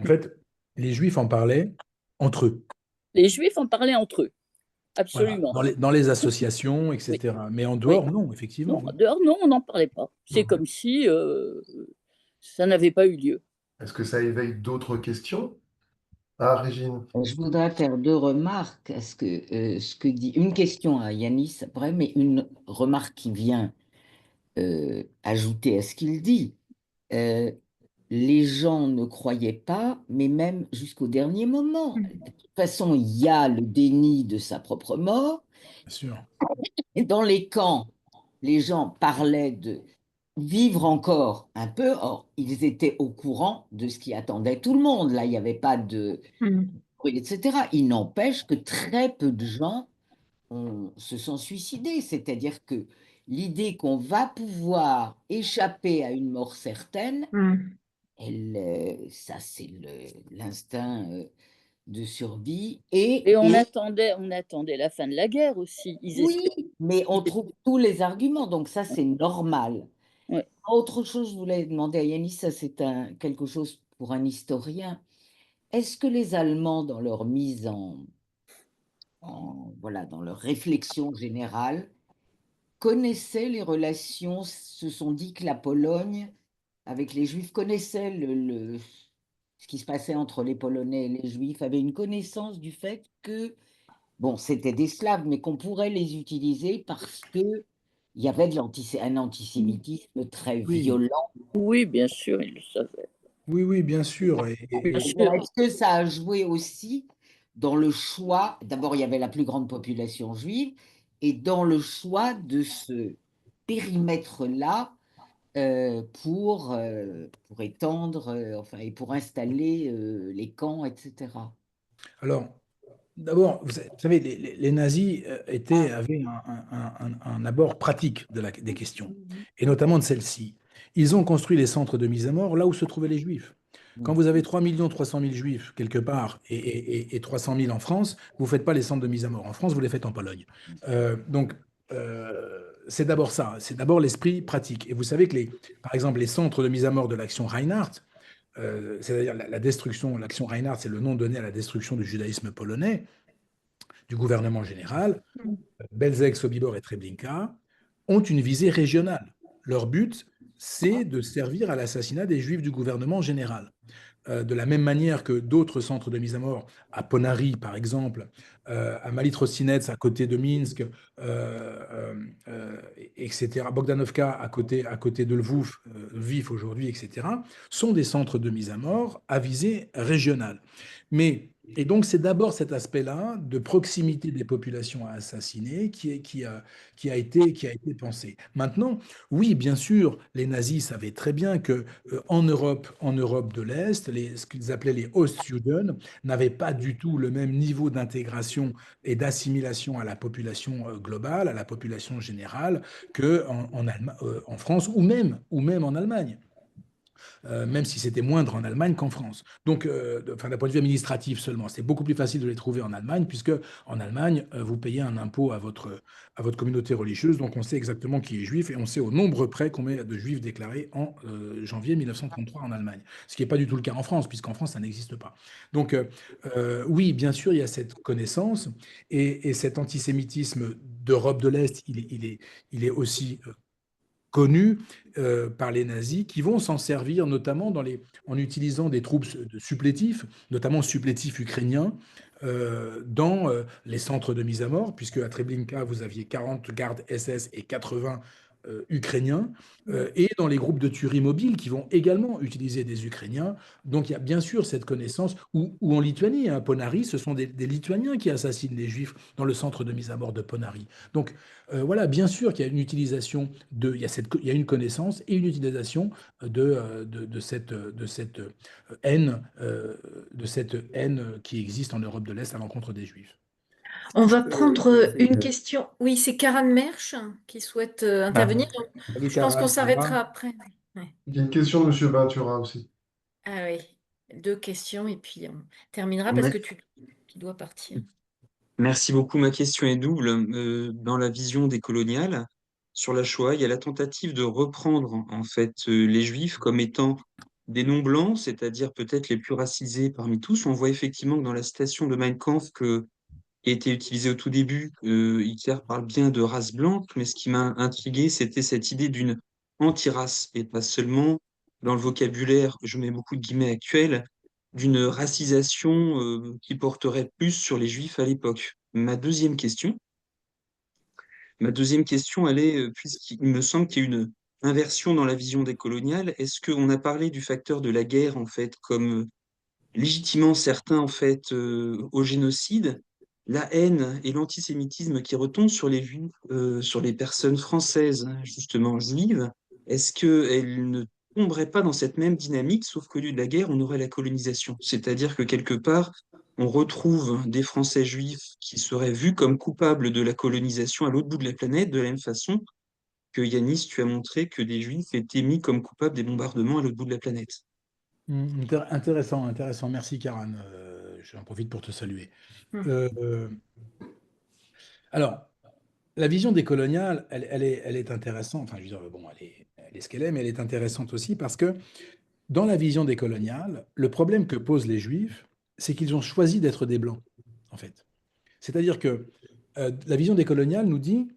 En fait, les Juifs en parlaient entre eux. Les Juifs en parlaient entre eux, Voilà, absolument. dans les associations, Oui, etc. Mais en oui. dehors, non, effectivement. Non, dehors, non, on n'en parlait pas. C'est comme si ça n'avait pas eu lieu. Est-ce que ça éveille d'autres questions? Ah, Régine. Je voudrais faire deux remarques à ce que dit. Une question à Yanis après, mais une remarque qui vient ajouter à ce qu'il dit. Les gens ne croyaient pas, mais même jusqu'au dernier moment. De toute façon, il y a le déni de sa propre mort. Bien sûr. Et dans les camps, les gens parlaient de vivre encore un peu. Or, ils étaient au courant de ce qui attendait tout le monde. Là, il n'y avait pas de bruit, etc. Il n'empêche que très peu de gens se sont suicidés. C'est-à-dire que l'idée qu'on va pouvoir échapper à une mort certaine, ça c'est l'instinct de survie. Et on attendait la fin de la guerre aussi. Oui, mais on trouve tous les arguments, donc ça c'est normal. Ouais. Autre chose, je voulais demander à Yanis, ça c'est quelque chose pour un historien. Est-ce que les Allemands, dans leur mise voilà, dans leur réflexion générale, connaissaient les relations, se sont dit que la Pologne, avec les Juifs, connaissait ce qui se passait entre les Polonais et les Juifs, avait une connaissance du fait que, bon, c'était des Slaves, mais qu'on pourrait les utiliser parce que il y avait un antisémitisme très Oui, violent. Oui, bien sûr, il le savait. oui, bien sûr. Bien sûr. Est-ce que ça a joué aussi dans le choix? D'abord, il y avait la plus grande population juive, et dans le choix de ce périmètre-là pour étendre, enfin, et pour installer les camps, etc. Alors, d'abord, vous savez, les nazis avaient un abord pratique des questions, et notamment de celle-ci. Ils ont construit les centres de mise à mort là où se trouvaient les Juifs. Quand vous avez 3 300 000 Juifs quelque part et 300 000 en France, vous ne faites pas les centres de mise à mort en France, vous les faites en Pologne. Donc, c'est d'abord ça, c'est d'abord l'esprit pratique. Et vous savez que, par exemple, les centres de mise à mort de l'action Reinhardt, c'est-à-dire la destruction, l'action Reinhardt, c'est le nom donné à la destruction du judaïsme polonais, du gouvernement général, Belzec, Sobibor et Treblinka, ont une visée régionale. Leur but, c'est de servir à l'assassinat des Juifs du gouvernement général. De la même manière que d'autres centres de mise à mort, à Ponary par exemple, à Malitrostinets à côté de Minsk, etc., Bogdanovka à côté de Lviv, Lviv aujourd'hui, etc., sont des centres de mise à mort à visée régionale. Et donc, c'est d'abord cet aspect-là de proximité des populations à assassiner qui a été pensé. Maintenant, oui, bien sûr, les nazis savaient très bien que en Europe de l'Est, ce qu'ils appelaient les Ostjuden n'avaient pas du tout le même niveau d'intégration et d'assimilation à la population globale, à la population générale, en France ou même en Allemagne. Même si c'était moindre en Allemagne qu'en France. Donc, d'un point de vue administratif seulement, c'est beaucoup plus facile de les trouver en Allemagne, puisque en Allemagne, vous payez un impôt à votre communauté religieuse, donc on sait exactement qui est juif, et on sait au nombre près combien de juifs déclarés en janvier 1933 en Allemagne. Ce qui n'est pas du tout le cas en France, puisqu'en France, ça n'existe pas. Donc, oui, bien sûr, il y a cette connaissance, et cet antisémitisme d'Europe de l'Est, il est aussi connus par les nazis, qui vont s'en servir notamment en utilisant des troupes de supplétifs, notamment supplétifs ukrainiens, dans les centres de mise à mort, puisque à Treblinka, vous aviez 40 gardes SS et 80 ukrainiens, et dans les groupes de tuerie mobile qui vont également utiliser des Ukrainiens. Donc il y a bien sûr cette connaissance, ou en Lituanie, à Ponary, ce sont des Lituaniens qui assassinent les Juifs dans le centre de mise à mort de Ponary. Donc voilà, bien sûr qu'il y a une utilisation il y a une connaissance et une utilisation de cette haine qui existe en Europe de l'Est à l'encontre des Juifs. On va prendre une question. Oui, c'est Karan Mersch qui souhaite intervenir. Salut, Je pense Karan, qu'on ça va? s'arrêtera après. Ouais. Il y a une question de M. Ventura aussi. Ah oui, 2 questions et puis on terminera parce Ouais. que tu dois partir. Merci beaucoup. Ma question est double. Dans la vision décoloniale, sur la Shoah, il y a la tentative de reprendre en fait les Juifs comme étant des non-blancs, c'est-à-dire peut-être les plus racisés parmi tous. On voit effectivement que dans la citation de Mein Kampf qui a été utilisée au tout début, Hitler parle bien de race blanche, mais ce qui m'a intrigué, c'était cette idée d'une anti-race, et pas seulement dans le vocabulaire, je mets beaucoup de guillemets actuels, d'une racisation qui porterait plus sur les Juifs à l'époque. Ma deuxième question, elle est, puisqu'il me semble qu'il y a une inversion dans la vision décoloniale, est-ce qu'on a parlé du facteur de la guerre, en fait, comme légitimant certains, en fait, au génocide, la haine et l'antisémitisme qui retombent sur les Juifs, sur les personnes françaises, justement juives, est-ce qu'elles ne tomberaient pas dans cette même dynamique, sauf qu'au lieu de la guerre, on aurait la colonisation? C'est-à-dire que quelque part, on retrouve des Français juifs qui seraient vus comme coupables de la colonisation à l'autre bout de la planète, de la même façon que Yanis, tu as montré que des Juifs étaient mis comme coupables des bombardements à l'autre bout de la planète. Intéressant. Merci, Karan. J'en profite pour te saluer. Euh, alors, la vision décoloniale, elle est intéressante. Enfin, je veux dire, bon, elle est ce qu'elle est, mais elle est intéressante aussi parce que dans la vision décoloniale, le problème que posent les Juifs, c'est qu'ils ont choisi d'être des Blancs, en fait. C'est-à-dire que la vision décoloniale nous dit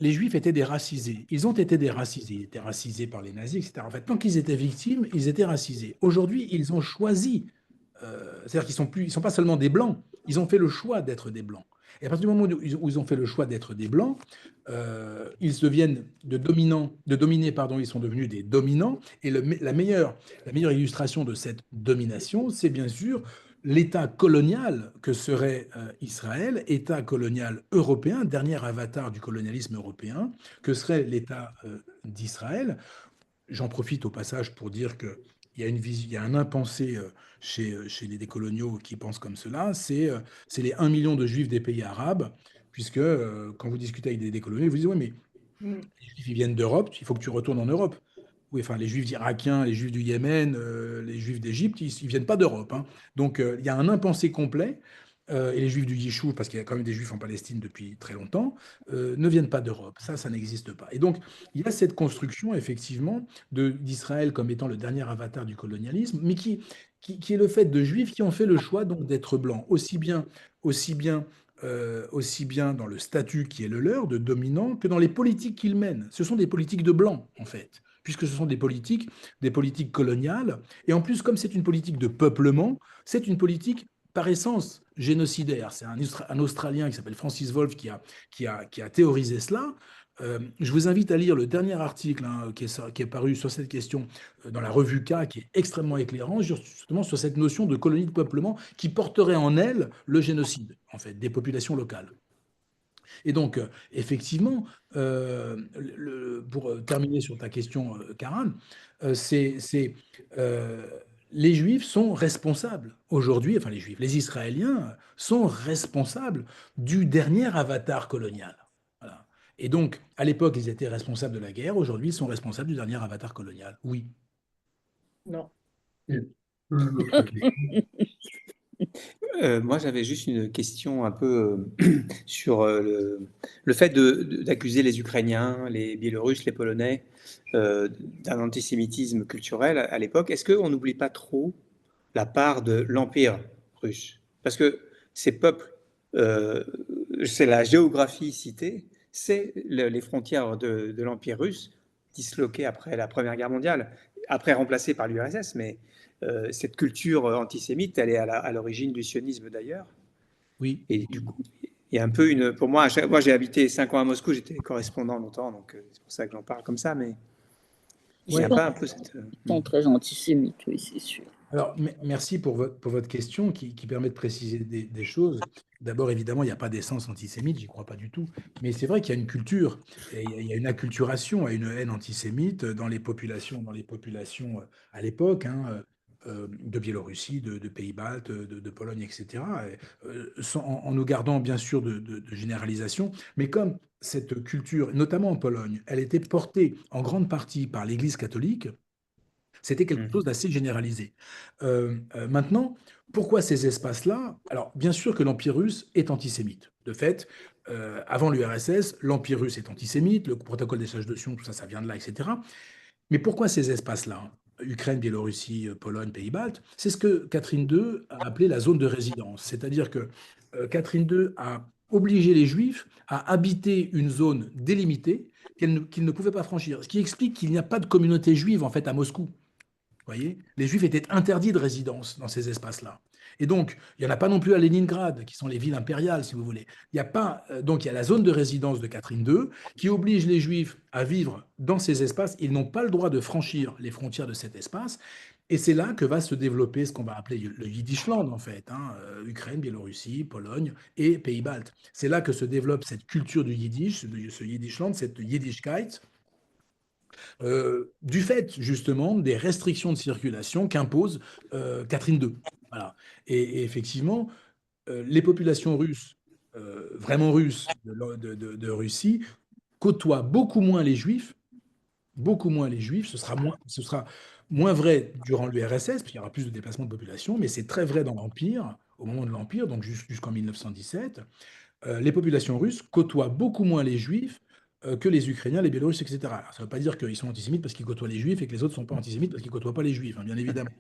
les Juifs étaient déracisés. Ils ont été déracisés. Ils étaient racisés par les nazis, etc. En fait, tant qu'ils étaient victimes, ils étaient racisés. Aujourd'hui, ils ont choisi, c'est-à-dire qu'ils sont pas seulement des Blancs, ils ont fait le choix d'être des Blancs. Et à partir du moment où ils ont fait le choix d'être des Blancs, ils deviennent de dominés, pardon, ils sont devenus des dominants. Et la meilleure illustration de cette domination, c'est bien sûr l'État colonial que serait Israël, État colonial européen, dernier avatar du colonialisme européen, que serait l'État d'Israël. J'en profite au passage pour dire qu'il y a il y a un impensé chez les décoloniaux qui pensent comme cela, c'est les 1 million de juifs des pays arabes, puisque quand vous discutez avec des décoloniaux, ils vous disent, oui, mais les juifs, ils viennent d'Europe, il faut que tu retournes en Europe. Oui, enfin, les juifs irakiens, les juifs du Yémen, les juifs d'Égypte, ils ne viennent pas d'Europe, hein. Donc, il y a un impensé complet. Et les juifs du Yishuv, parce qu'il y a quand même des juifs en Palestine depuis très longtemps, ne viennent pas d'Europe. Ça n'existe pas. Et donc, il y a cette construction, effectivement, d'Israël comme étant le dernier avatar du colonialisme, mais qui est le fait de juifs qui ont fait le choix donc d'être blancs, aussi bien dans le statut qui est le leur, de dominant, que dans les politiques qu'ils mènent. Ce sont des politiques de blancs, en fait, puisque ce sont des politiques coloniales. Et en plus, comme c'est une politique de peuplement, c'est une politique par essence génocidaire. C'est un Australien qui s'appelle Francis Wolff qui a théorisé cela. Je vous invite à lire le dernier article qui est paru sur cette question dans la revue K, qui est extrêmement éclairant, justement sur cette notion de colonie de peuplement qui porterait en elle le génocide, en fait, des populations locales. Et donc, effectivement, pour terminer sur ta question, Karan, les Juifs sont responsables aujourd'hui, enfin les Juifs, les Israéliens sont responsables du dernier avatar colonial. Voilà. Et donc, à l'époque, ils étaient responsables de la guerre, aujourd'hui, ils sont responsables du dernier avatar colonial. Oui. Non. Et l'autre question. Moi, j'avais juste une question un peu sur le fait d'accuser les Ukrainiens, les Biélorusses, les Polonais d'un antisémitisme culturel à l'époque. Est-ce qu'on n'oublie pas trop la part de l'Empire russe? Parce que ces peuples, c'est la géographie citée, c'est les frontières de l'Empire russe, disloquées après la Première Guerre mondiale, après remplacées par l'URSS, mais cette culture antisémite, elle est à l'origine du sionisme d'ailleurs. Oui. Et du coup, il y a un peu une. Pour moi, moi j'ai habité 5 ans à Moscou, j'étais correspondant longtemps, donc c'est pour ça que j'en parle comme ça, mais il n'y a pas un peu cette. Ils sont très antisémites, oui, c'est sûr. Alors, merci pour votre question qui permet de préciser des choses. D'abord, évidemment, il n'y a pas d'essence antisémite, j'y crois pas du tout. Mais c'est vrai qu'il y a une culture, et il y a une acculturation à une haine antisémite dans les populations à l'époque, hein, de Biélorussie, de Pays-Baltes, de Pologne, etc. En nous gardant bien sûr de généralisation. Mais comme cette culture, notamment en Pologne, elle était portée en grande partie par l'Église catholique, c'était quelque chose d'assez généralisé. Maintenant, pourquoi ces espaces-là? Alors, bien sûr que l'Empire russe est antisémite. De fait, avant l'URSS, l'Empire russe est antisémite, le protocole des sages de Sion, tout ça, ça vient de là, etc. Mais pourquoi ces espaces-là? Ukraine, Biélorussie, Pologne, Pays-Baltes, c'est ce que Catherine II a appelé la zone de résidence. C'est-à-dire que Catherine II a obligé les Juifs à habiter une zone délimitée qu'ils ne pouvaient pas franchir. Ce qui explique qu'il n'y a pas de communauté juive, en fait, à Moscou. Voyez, les Juifs étaient interdits de résidence dans ces espaces-là. Et donc, il n'y en a pas non plus à Leningrad, qui sont les villes impériales, si vous voulez. Il y a pas, donc, il y a la zone de résidence de Catherine II qui oblige les Juifs à vivre dans ces espaces. Ils n'ont pas le droit de franchir les frontières de cet espace. Et c'est là que va se développer ce qu'on va appeler le Yiddishland, en fait, hein, Ukraine, Biélorussie, Pologne et Pays-Baltes. C'est là que se développe cette culture du Yiddish, ce Yiddishland, cette Yiddishkeit, du fait justement des restrictions de circulation qu'impose Catherine II. Voilà. Et effectivement, les populations russes, vraiment russes de Russie, côtoient beaucoup moins les Juifs, ce sera moins vrai durant l'URSS, parce qu'il y aura plus de déplacements de population, mais c'est très vrai dans l'Empire, au moment de l'Empire, donc jusqu'en 1917. Les populations russes côtoient beaucoup moins les Juifs que les Ukrainiens, les Biélorusses, etc. Alors, ça ne veut pas dire qu'ils sont antisémites parce qu'ils côtoient les Juifs et que les autres ne sont pas antisémites parce qu'ils ne côtoient pas les Juifs, hein, bien évidemment.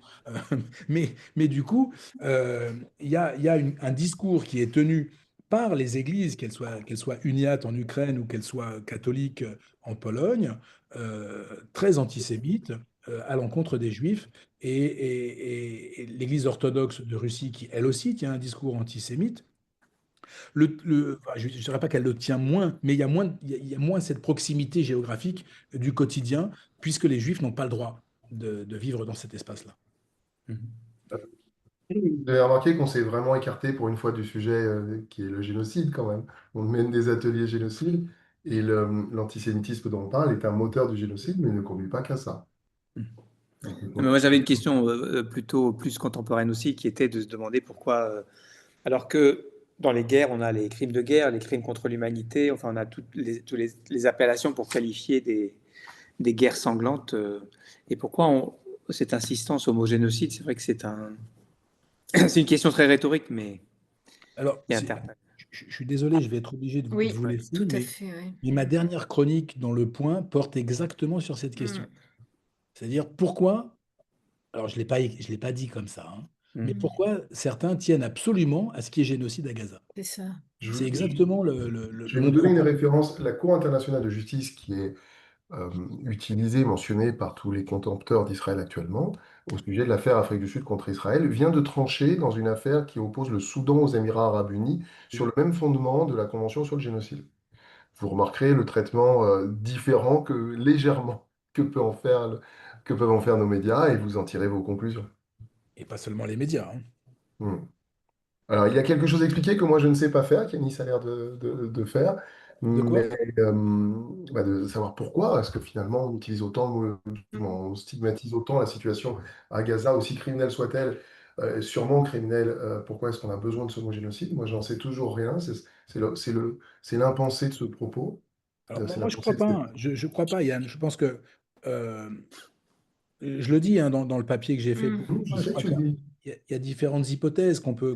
Mais du coup, il y a un discours qui est tenu par les églises, qu'elles soient uniates en Ukraine ou qu'elles soient catholiques en Pologne, très antisémites à l'encontre des Juifs. Et l'Église orthodoxe de Russie, qui elle aussi tient un discours antisémite, enfin, je ne dirais pas qu'elle le tient moins, mais il y a moins cette proximité géographique du quotidien, puisque les Juifs n'ont pas le droit de vivre dans cet espace-là. Mhm. Vous avez remarqué qu'on s'est vraiment écarté pour une fois du sujet qui est le génocide quand même. On mène des ateliers génocide et l'antisémitisme dont on parle est un moteur du génocide, mais ne conduit pas qu'à ça. Mhm. Donc, Mais moi, j'avais une question plutôt plus contemporaine aussi, qui était de se demander pourquoi, alors que dans les guerres, on a les crimes de guerre, les crimes contre l'humanité, enfin, on a toutes les appellations pour qualifier des guerres sanglantes. Et pourquoi cette insistance au mot génocide? C'est vrai que c'est une question très rhétorique, mais Alors, il y a un je suis désolé, je vais être obligé de Oui, vous laisser, tout à mais, fait, oui. mais ma dernière chronique dans Le Point porte exactement sur cette question. C'est-à-dire pourquoi, alors je l'ai pas dit comme ça, hein, mais pourquoi certains tiennent absolument à ce qui est génocide à Gaza. C'est ça. C'est exactement je vais mon vous donner une propos. référence. La Cour internationale de justice qui est utilisée, mentionnée par tous les contempteurs d'Israël actuellement, au sujet de l'affaire Afrique du Sud contre Israël, vient de trancher dans une affaire qui oppose le Soudan aux Émirats arabes unis sur le même fondement de la Convention sur le génocide. Vous remarquerez le traitement différent légèrement que peuvent en faire nos médias et vous en tirez vos conclusions. Et pas seulement les médias, hein. Hmm. Alors, il y a quelque chose à expliquer que moi je ne sais pas faire, qu'Anis a l'air de faire, De quoi? mais de savoir pourquoi est-ce que finalement on utilise autant, on stigmatise autant la situation à Gaza, aussi criminelle soit-elle, sûrement criminelle, pourquoi est-ce qu'on a besoin de ce mot génocide? Moi, j'en sais toujours rien, c'est l'impensé de ce propos, Alors c'est moi je l'impensé crois de cette... pas, je crois pas, Yann. Je pense que euh, je le dis hein, dans le papier que j'ai fait pour Je moi, je sais que crois tu qu'il le dis. y a différentes hypothèses qu'on peut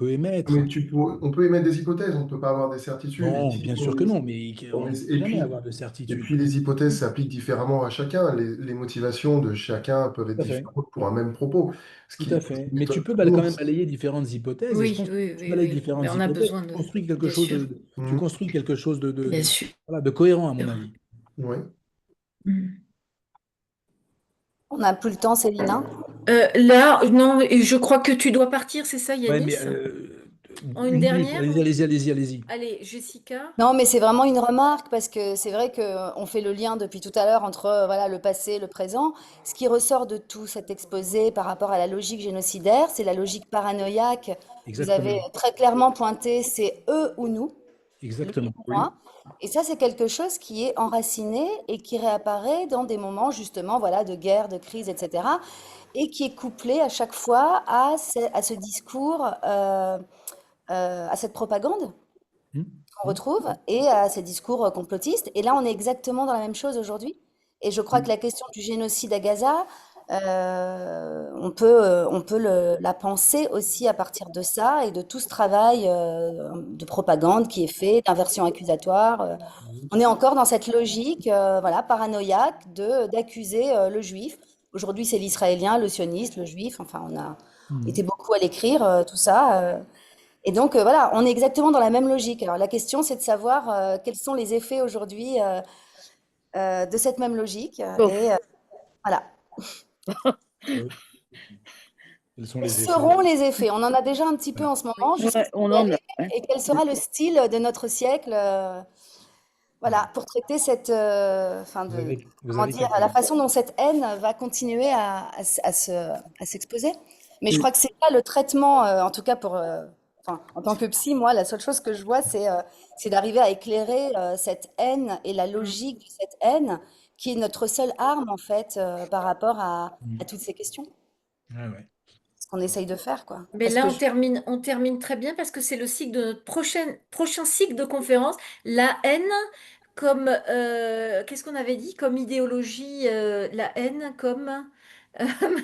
émettre. Mais on peut émettre des hypothèses, on ne peut pas avoir des certitudes. Non, bien sûr que non, mais on ne peut Et jamais puis, avoir de et certitude. puis les hypothèses s'appliquent différemment à chacun. Les motivations de chacun peuvent être Tout à fait, différentes pour un même propos. tout à fait. Mais tu peux quand Toujours. même balayer différentes hypothèses, et je Oui, pense que oui, tu oui, balayes oui. Mais différentes on a hypothèses, besoin tu de, construis quelque bien chose sûr, tu construis quelque chose bien sûr. voilà, de cohérent, à mon avis. Oui. On n'a plus le temps, Célina. Là, non, et je crois que tu dois partir, c'est ça, Ouais, mais Yanis? En une une minute, dernière? allez-y. Allez, Jessica. Non, mais c'est vraiment une remarque parce que c'est vrai qu'on fait le lien depuis tout à l'heure entre voilà, le passé, le présent. Ce qui ressort de tout cet exposé par rapport à la logique génocidaire, c'est la logique paranoïaque. Vous avez Exactement, très clairement pointé, c'est eux ou nous, lui exactement. ou moi. Et ça, c'est quelque chose qui est enraciné et qui réapparaît dans des moments justement voilà, de guerre, de crise, etc. Et qui est couplé à chaque fois à ce discours, à cette propagande qu'on retrouve et à ces discours complotistes. Et là, on est exactement dans la même chose aujourd'hui. Et je crois que la question du génocide à Gaza, on peut la penser aussi à partir de ça et de tout ce travail de propagande qui est fait, d'inversion accusatoire. On est encore dans cette logique voilà, paranoïaque d'accuser le juif. Aujourd'hui, c'est l'israélien, le sioniste, le juif. Enfin, on a été beaucoup à l'écrire, tout ça. Et donc, voilà, on est exactement dans la même logique. Alors, la question, c'est de savoir quels sont les effets aujourd'hui de cette même logique. Bon. Et voilà. Quels sont Quels les effets? seront les effets? On en a déjà un petit peu en ce moment, jusqu'où Ouais, ça on peut en aller, a. Ouais. et quel sera le style de notre siècle, voilà, pour traiter cette, Vous comment avez dire, quelques... la façon dont cette haine va continuer à s'exposer. Mais je Et- crois que c'est pas le traitement, en tout cas pour, enfin, en tant que psy, moi, la seule chose que je vois, c'est d'arriver à écairer cette haine et la logique de cette haine, qui est notre seule arme, en fait, par rapport à toutes ces questions. Ouais. Ce qu'on essaye de faire, quoi. Mais Parce là, que on termine très bien parce que c'est le cycle de notre prochain cycle de conférence. La haine comme, qu'est-ce qu'on avait dit comme idéologie, la haine comme,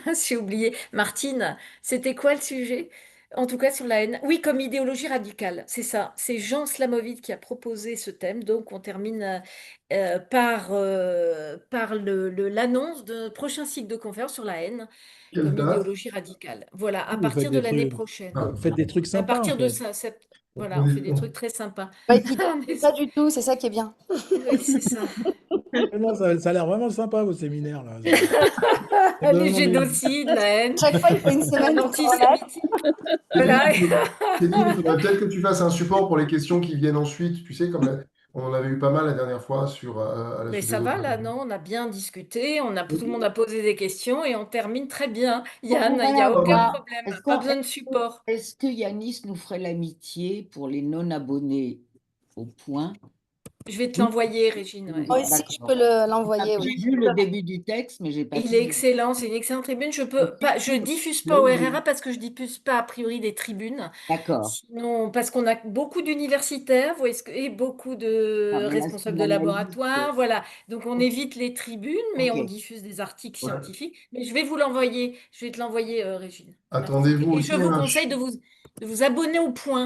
mince, j'ai oublié. Martine, c'était quoi le sujet? En tout cas, sur la haine. Oui, comme idéologie radicale, c'est ça. C'est Jean Slamovitch qui a proposé ce thème. Donc, on termine par l'annonce de prochain cycle de conférences sur la haine Quelle comme date? idéologie radicale. Voilà, à Vous faites partir de des l'année trucs, prochaine. Ah, vous faites des trucs À sympas, en partir de fait. ça, voilà, on on est- fait des on- trucs très sympas. Ouais, qui On ne est- pas du tout, c'est ça qui est bien. Oui, c'est ça. Non, ça a l'air vraiment sympa, vos séminaires, là. Ça donne Les envie. génocides, la haine, Chaque fois, il faut une semaine pour s'en remettre. l'antisémitisme. Voilà. Céline, il faudrait peut-être que tu fasses un support pour les questions qui viennent ensuite. Tu sais, on en avait eu pas mal la dernière fois à la Mais suite des ça va autres. là, non? On a bien discuté, tout le monde a posé des questions et on termine très bien. Bon, Yann, il n'y voilà, a aucun Voilà. problème, Est-ce pas qu'on- besoin de support. est-ce que Yanis nous ferait l'amitié pour les non-abonnés au point? Je vais te l'envoyer, Régine. Ouais. Moi aussi, je D'accord. peux l'envoyer, oui. J'ai vu le début du texte, mais j'ai pas Il est fini. excellent, c'est une excellente tribune. Je diffuse pas au RRA parce que je diffuse pas a priori des tribunes. D'accord. Sinon, parce qu'on a beaucoup d'universitaires, vous voyez et beaucoup de Ah, mais là, c'est responsables de l'analyse. laboratoire, voilà. Donc on évite les tribunes, mais Ok. on diffuse des articles Ouais. scientifiques. Mais je vais vous l'envoyer, je vais te l'envoyer, Régine. Attendez-vous Et aussi je vous un conseille de vous abonner au point.